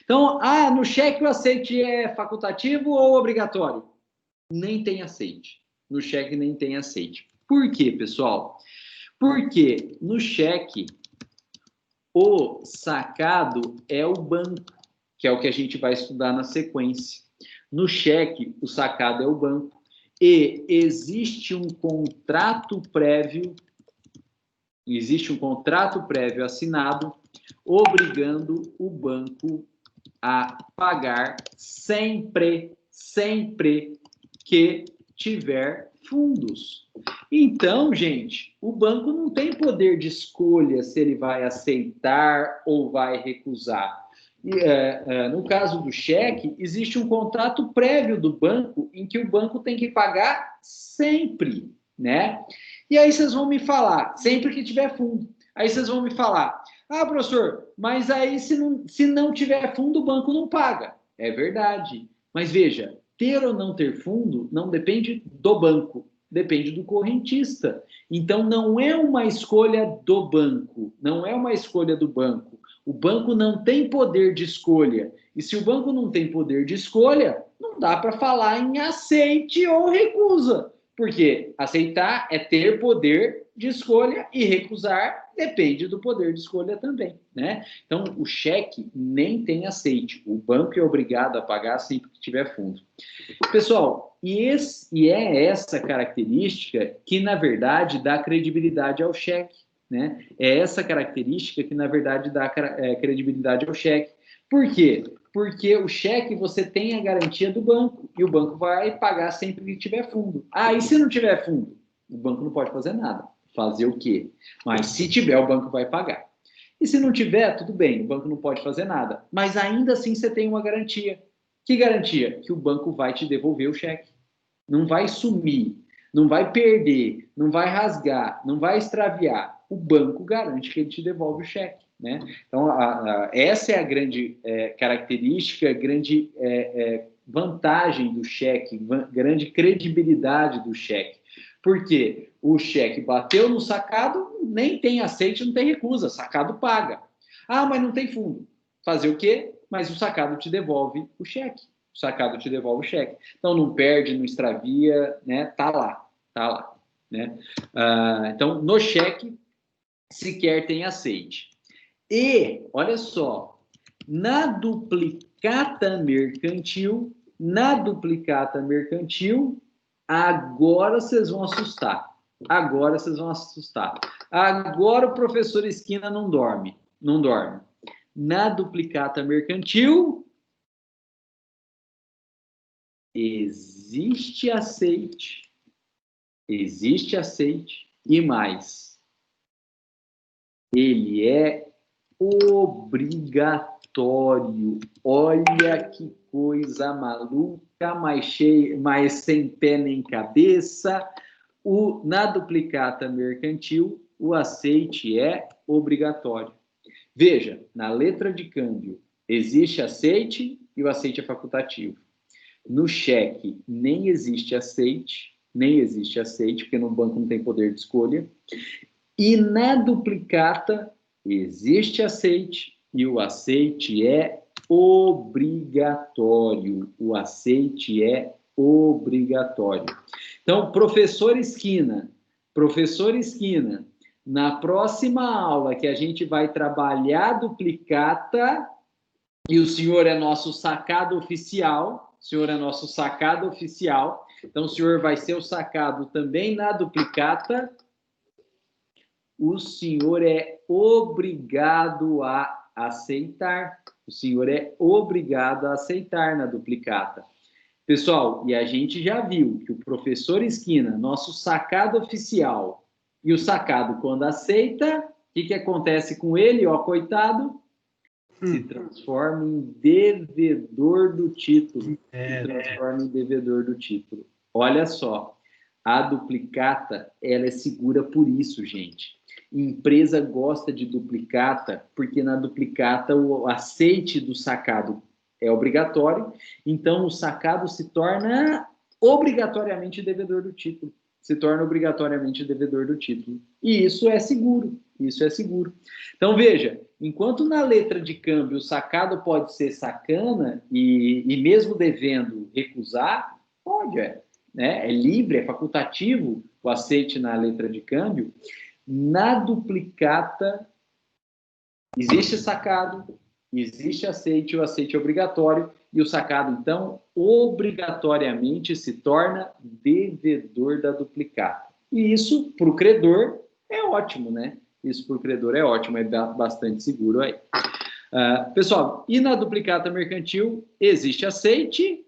Então, no cheque o aceite é facultativo ou obrigatório? Nem tem aceite. No cheque nem tem aceite. Por quê, pessoal? Porque no cheque o sacado é o banco, que é o que a gente vai estudar na sequência. No cheque, o sacado é o banco. E existe um contrato prévio assinado, obrigando o banco a pagar sempre que tiver fundos. Então, gente, o banco não tem poder de escolha se ele vai aceitar ou vai recusar. No caso do cheque, existe um contrato prévio do banco em que o banco tem que pagar sempre, né? E aí vocês vão me falar, sempre que tiver fundo. Aí vocês vão me falar, professor, mas aí se não tiver fundo, o banco não paga. É verdade. Mas veja, ter ou não ter fundo não depende do banco, depende do correntista. Então, não é uma escolha do banco, não é uma escolha do banco. O banco não tem poder de escolha. E se o banco não tem poder de escolha, não dá para falar em aceite ou recusa. Porque aceitar é ter poder de escolha e recusar depende do poder de escolha também, né? Então, o cheque nem tem aceite. O banco é obrigado a pagar sempre que tiver fundo. Pessoal, e é essa característica que, na verdade, dá credibilidade ao cheque, né? É essa característica que, na verdade, dá credibilidade ao cheque. Por quê? Porque o cheque você tem a garantia do banco e o banco vai pagar sempre que tiver fundo. E se não tiver fundo? O banco não pode fazer nada. Fazer o quê? Mas se tiver, o banco vai pagar. E se não tiver, tudo bem, o banco não pode fazer nada. Mas ainda assim você tem uma garantia. Que garantia? Que o banco vai te devolver o cheque. Não vai sumir, não vai perder, não vai rasgar, não vai extraviar. O banco garante que ele te devolve o cheque, né? Então, essa é a grande característica, grande vantagem do cheque, grande credibilidade do cheque. Porque o cheque bateu no sacado, nem tem aceite, não tem recusa, sacado paga. Mas não tem fundo. Fazer o quê? Mas o sacado te devolve o cheque. O sacado te devolve o cheque. Então, não perde, não extravia, né? Tá lá, né? Então, no cheque, sequer tem aceite. E, olha só, na duplicata mercantil, agora vocês vão assustar. Agora o professor Esquina não dorme. Na duplicata mercantil, existe aceite e mais. Ele é obrigatório. Olha que coisa maluca, mas sem pé nem cabeça. Na duplicata mercantil, o aceite é obrigatório. Veja, na letra de câmbio, existe aceite e o aceite é facultativo. No cheque, nem existe aceite, porque no banco não tem poder de escolha. E na duplicata, existe aceite e o aceite é obrigatório. O aceite é obrigatório. Então, professor Esquina, na próxima aula que a gente vai trabalhar a duplicata, e o senhor é nosso sacado oficial, então o senhor vai ser o sacado também na duplicata, o senhor é obrigado a aceitar. O senhor é obrigado a aceitar na duplicata. Pessoal, e a gente já viu que o professor Esquina, nosso sacado oficial, e o sacado, quando aceita, o que acontece com ele, ó, coitado? Se transforma em devedor do título. Olha só, a duplicata, ela é segura por isso, gente. Empresa gosta de duplicata, porque na duplicata o aceite do sacado é obrigatório, então o sacado se torna obrigatoriamente devedor do título. E isso é seguro, Então, veja, enquanto na letra de câmbio o sacado pode ser sacana e mesmo devendo recusar, pode, né? É livre, é facultativo o aceite na letra de câmbio. Na duplicata, existe sacado, existe aceite, o aceite é obrigatório, e o sacado, então, obrigatoriamente se torna devedor da duplicata. E isso, para o credor, é ótimo, né? É bastante seguro aí. Pessoal, e na duplicata mercantil, existe aceite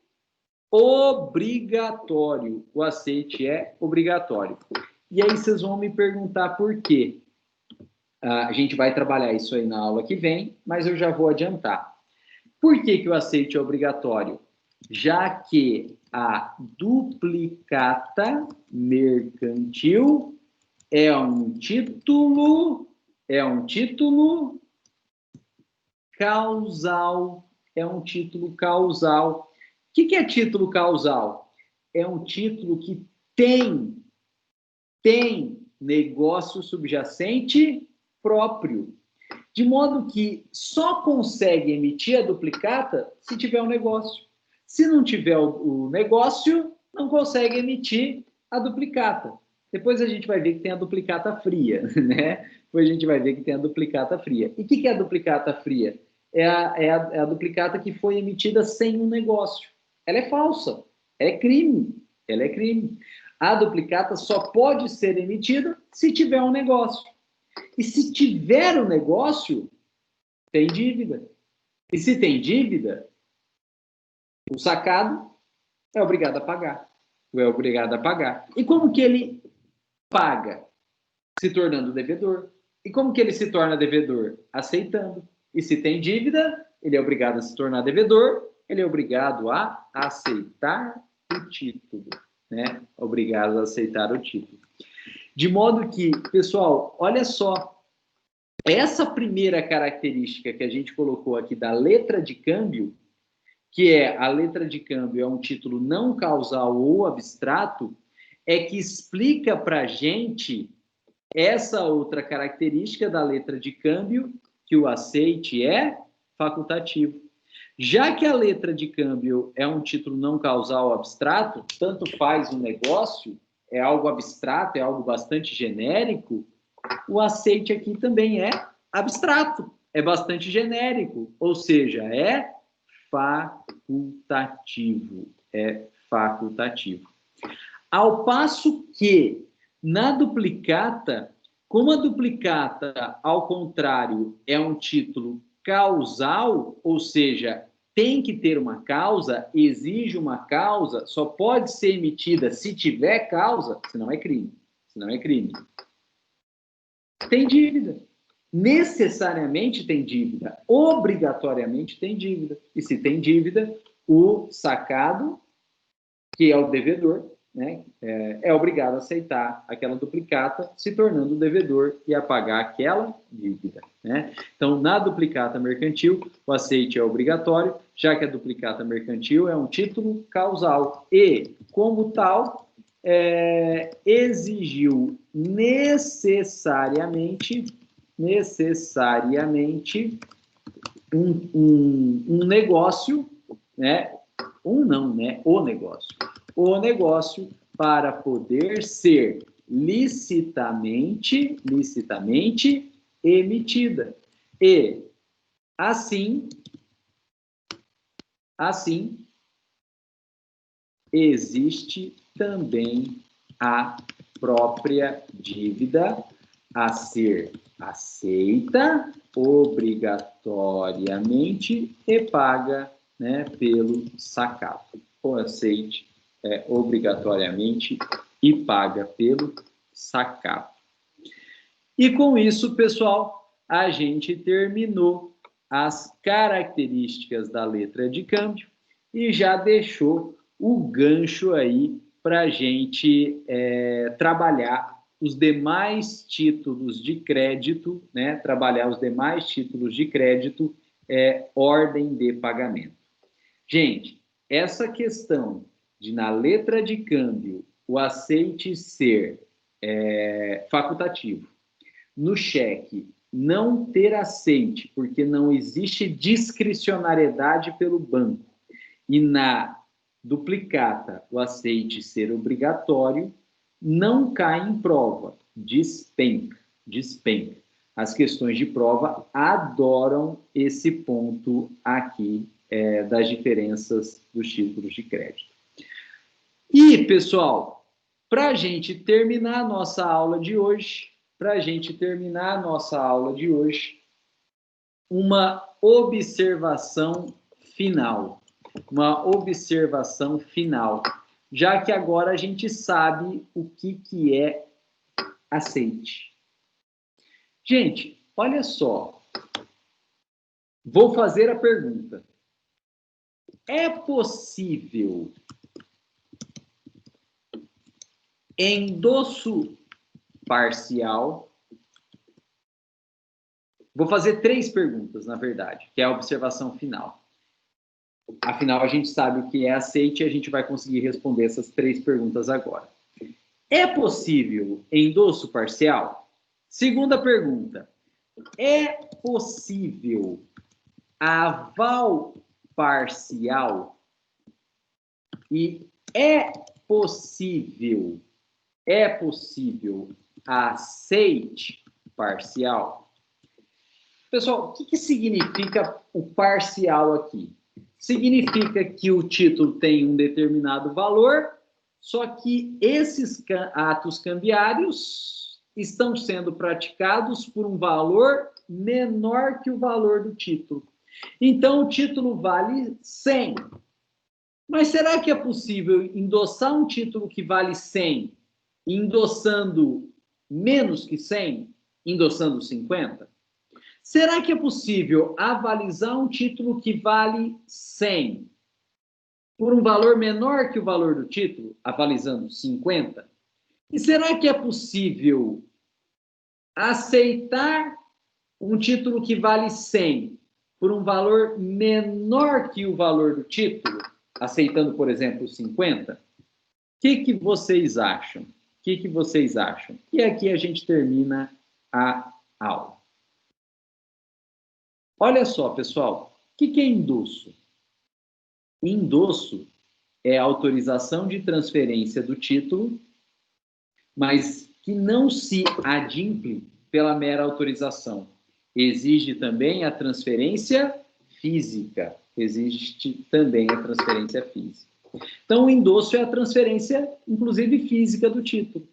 obrigatório. O aceite é obrigatório. E aí vocês vão me perguntar por quê. A gente vai trabalhar isso aí na aula que vem, mas eu já vou adiantar. Por que o aceite é obrigatório? Já que a duplicata mercantil é um título causal. O que é título causal? É um título que tem negócio subjacente próprio, de modo que só consegue emitir a duplicata se tiver um negócio. Se não tiver o negócio, não consegue emitir a duplicata. Depois a gente vai ver que tem a duplicata fria, né? E o que é a duplicata fria? É a duplicata que foi emitida sem um negócio. Ela é falsa, ela é crime. A duplicata só pode ser emitida se tiver um negócio. E se tiver um negócio, tem dívida. E se tem dívida, o sacado é obrigado a pagar. E como que ele paga? Se tornando devedor. E como que ele se torna devedor? Aceitando. E se tem dívida, ele é obrigado a se tornar devedor, ele é obrigado a aceitar o título, né? Obrigado a aceitar o título. De modo que, pessoal, olha só, essa primeira característica que a gente colocou aqui da letra de câmbio, que é a letra de câmbio é um título não causal ou abstrato, é que explica para a gente essa outra característica da letra de câmbio, que o aceite é facultativo. Já que a letra de câmbio é um título não causal ou abstrato, tanto faz o negócio, é algo abstrato, é algo bastante genérico, o aceite aqui também é abstrato, é bastante genérico, ou seja, é facultativo. Ao passo que, na duplicata, como a duplicata, ao contrário, é um título causal, ou seja, tem que ter uma causa, exige uma causa, só pode ser emitida se tiver causa, senão é crime. Tem dívida. Necessariamente tem dívida. Obrigatoriamente tem dívida. E se tem dívida, o sacado, que é o devedor, né, é obrigado a aceitar aquela duplicata, se tornando devedor e a pagar aquela dívida, né? Então, na duplicata mercantil, o aceite é obrigatório, já que a duplicata mercantil é um título causal e, como tal, exigiu necessariamente necessariamente um negócio, né? O negócio. O negócio para poder ser licitamente emitida. E, assim, existe também a própria dívida a ser aceita obrigatoriamente e paga, né, pelo sacado. Ou aceite obrigatoriamente e paga pelo sacado. E com isso, pessoal, a gente terminou as características da letra de câmbio e já deixou o gancho aí para a gente trabalhar os demais títulos de crédito, né? Trabalhar os demais títulos de crédito, ordem de pagamento. Gente, essa questão de, na letra de câmbio, o aceite ser facultativo, no cheque não ter aceite, porque não existe discricionariedade pelo banco, e na duplicata o aceite ser obrigatório, não cai em prova, despenca. As questões de prova adoram esse ponto aqui das diferenças dos títulos de crédito. E, pessoal, para a gente terminar a nossa aula de hoje, uma observação final. Já que agora a gente sabe o que é aceite. Gente, olha só. Vou fazer a pergunta. É possível endosso parcial? Vou fazer 3 perguntas, na verdade, que é a observação final. Afinal, a gente sabe o que é aceite e a gente vai conseguir responder essas 3 perguntas agora. É possível endosso parcial? Segunda pergunta. É possível aval parcial? E é possível aceite parcial? Pessoal, o que significa o parcial aqui? Significa que o título tem um determinado valor, só que esses atos cambiários estão sendo praticados por um valor menor que o valor do título. Então, o título vale 100. Mas será que é possível endossar um título que vale 100, endossando menos que 100, endossando 50? Será que é possível avalizar um título que vale 100 por um valor menor que o valor do título, avalizando 50? E será que é possível aceitar um título que vale 100 por um valor menor que o valor do título, aceitando, por exemplo, 50? O que vocês acham? E aqui a gente termina a aula. Olha só, pessoal, o que é endosso? Endosso é a autorização de transferência do título, mas que não se adimple pela mera autorização. Exige também a transferência física. Então, o endosso é a transferência, inclusive física, do título.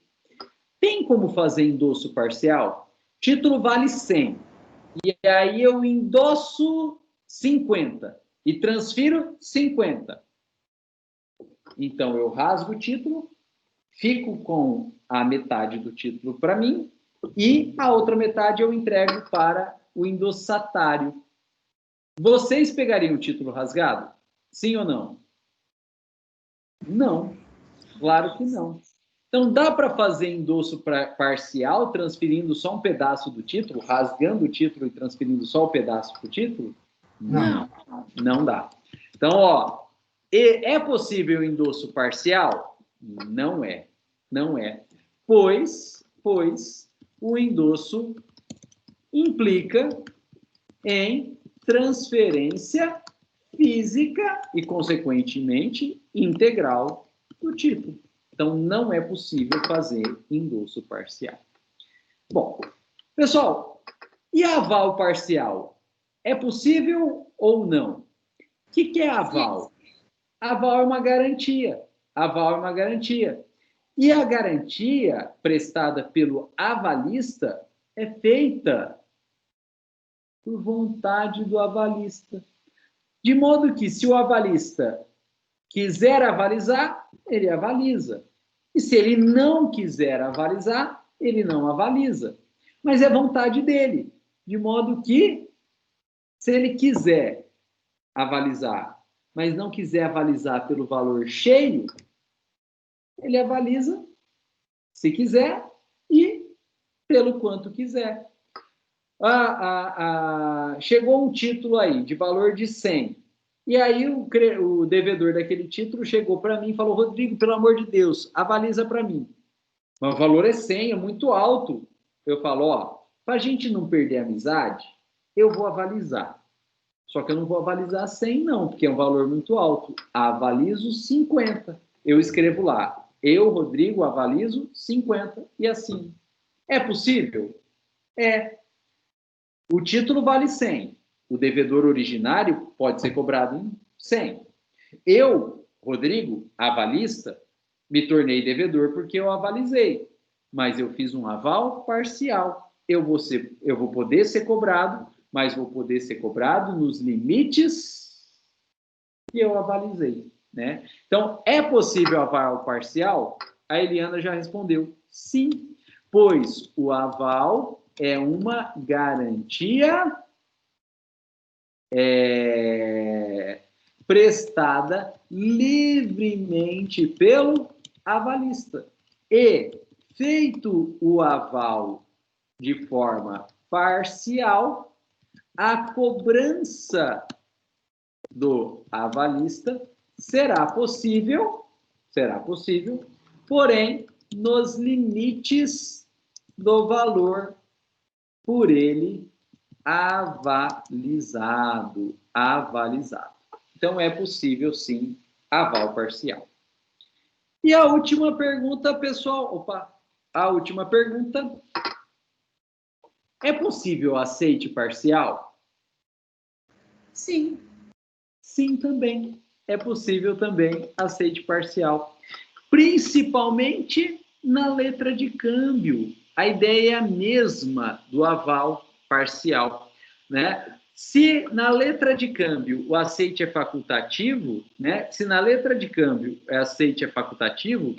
Tem como fazer endosso parcial? Título vale 100. E aí eu endosso 50 e transfiro 50. Então, eu rasgo o título, fico com a metade do título para mim e a outra metade eu entrego para o endossatário. Vocês pegariam o título rasgado? Sim ou não? Não. Claro que não. Então, dá para fazer endosso parcial, transferindo só um pedaço do título, rasgando o título e transferindo só o pedaço do título? Não. Não dá. Então, ó, é possível endosso parcial? Não é. Pois o endosso implica em transferência física e, consequentemente, integral do título. Então, não é possível fazer endosso parcial. Bom, pessoal, e aval parcial? É possível ou não? O que é aval? Aval é uma garantia. Aval é uma garantia. E a garantia prestada pelo avalista é feita por vontade do avalista. De modo que, se o avalista quiser avalizar, ele avaliza. E se ele não quiser avalizar, ele não avaliza. Mas é vontade dele. De modo que, se ele quiser avalizar, mas não quiser avalizar pelo valor cheio, ele avaliza, se quiser, e pelo quanto quiser. Chegou um título aí, de valor de 100. E aí o devedor daquele título chegou para mim e falou: Rodrigo, pelo amor de Deus, avaliza para mim. Mas o valor é 100, é muito alto. Eu falo: ó, para a gente não perder a amizade, eu vou avalizar. Só que eu não vou avalizar 100 não, porque é um valor muito alto. Avalizo 50. Eu escrevo lá: eu, Rodrigo, avalizo 50 e assim. É possível? É. O título vale 100. O devedor originário pode ser cobrado em 100. Eu, Rodrigo, avalista, me tornei devedor porque eu avalizei. Mas eu fiz um aval parcial. Eu vou poder ser cobrado, mas vou poder ser cobrado nos limites que eu avalizei, né? Então, é possível aval parcial? A Eliana já respondeu sim, pois o aval é uma garantia prestada livremente pelo avalista. E, feito o aval de forma parcial, a cobrança do avalista será possível, porém, nos limites do valor por ele avalizado. Então, é possível, sim, aval parcial. E a última pergunta, pessoal, a última pergunta: é possível aceite parcial? Sim. Sim, também. É possível também aceite parcial. Principalmente na letra de câmbio. A ideia é a mesma do aval parcial, né? Se na letra de câmbio o aceite é facultativo, né? Se na letra de câmbio o aceite é facultativo,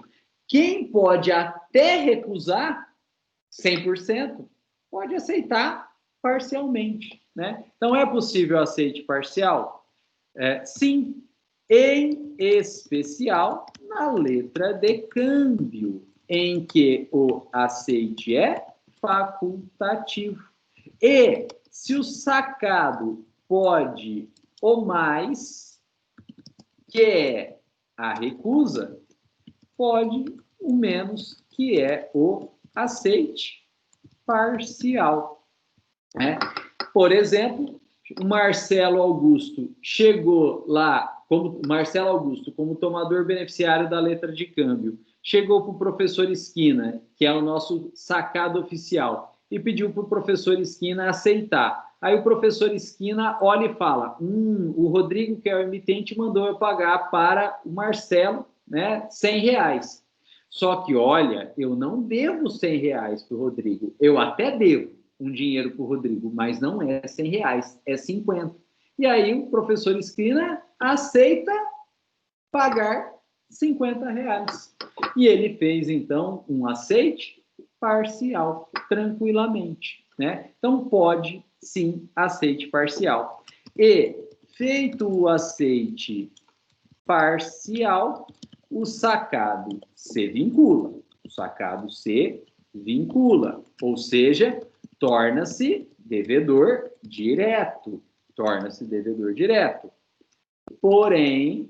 quem pode até recusar 100%, pode aceitar parcialmente, né? Então, é possível aceite parcial? Sim, em especial na letra de câmbio, em que o aceite é facultativo. E se o sacado pode o mais, que é a recusa, pode o menos, que é o aceite parcial. Né? Por exemplo, o Marcelo Augusto chegou lá, Marcelo Augusto, como tomador beneficiário da letra de câmbio, chegou para o professor Esquina, que é o nosso sacado oficial, e pediu para o professor Esquina aceitar. Aí o professor Esquina olha e fala: o Rodrigo, que é o emitente, mandou eu pagar para o Marcelo, né, R$100. Só que, olha, eu não devo R$100 para o Rodrigo. Eu até devo um dinheiro para o Rodrigo, mas não é R$100, é 50. E aí o professor Esquina aceita pagar R$50. E ele fez, então, um aceite parcial, tranquilamente, né? Então, pode, sim, aceite parcial. E, feito o aceite parcial, o sacado se vincula. O sacado se vincula, ou seja, torna-se devedor direto. Porém,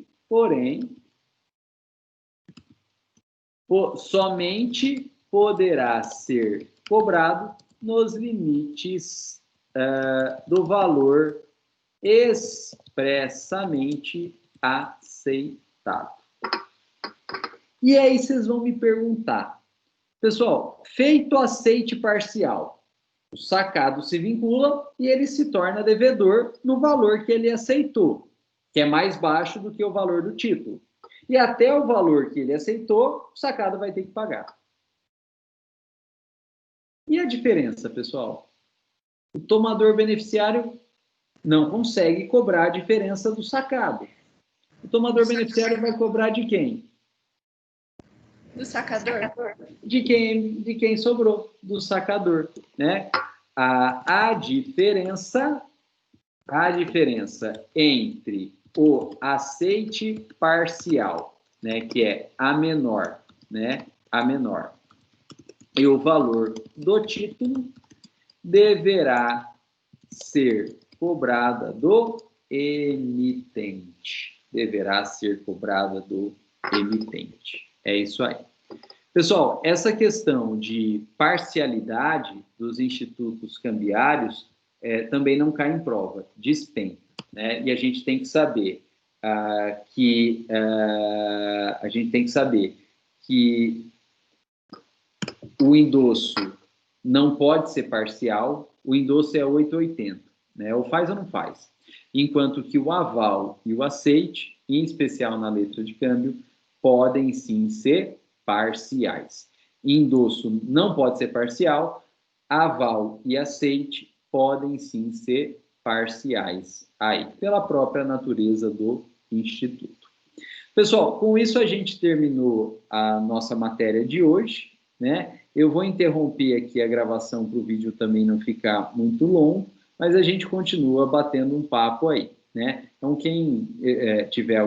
somente poderá ser cobrado nos limites do valor expressamente aceitado. E aí vocês vão me perguntar, pessoal, feito o aceite parcial, o sacado se vincula e ele se torna devedor no valor que ele aceitou, que é mais baixo do que o valor do título. E até o valor que ele aceitou, o sacado vai ter que pagar. E a diferença, pessoal? O tomador beneficiário não consegue cobrar a diferença do sacado. O tomador beneficiário vai cobrar de quem? Do sacador? De quem sobrou, do sacador, né? A diferença entre o aceite parcial, né, que é a menor, né, a menor, e o valor do título deverá ser cobrada do emitente. Deverá ser cobrada do emitente. É isso aí. Pessoal, essa questão de parcialidade dos institutos cambiários também não cai em prova, despenca, né? E a gente tem que saber que o endosso não pode ser parcial, o endosso é 880, né? Ou faz ou não faz. Enquanto que o aval e o aceite, em especial na letra de câmbio, podem sim ser parciais. Endosso não pode ser parcial, aval e aceite podem sim ser parciais aí, pela própria natureza do instituto. Pessoal, com isso a gente terminou a nossa matéria de hoje, né? Eu vou interromper aqui a gravação para o vídeo também não ficar muito longo, mas a gente continua batendo um papo aí, né? Então, quem tiver alguma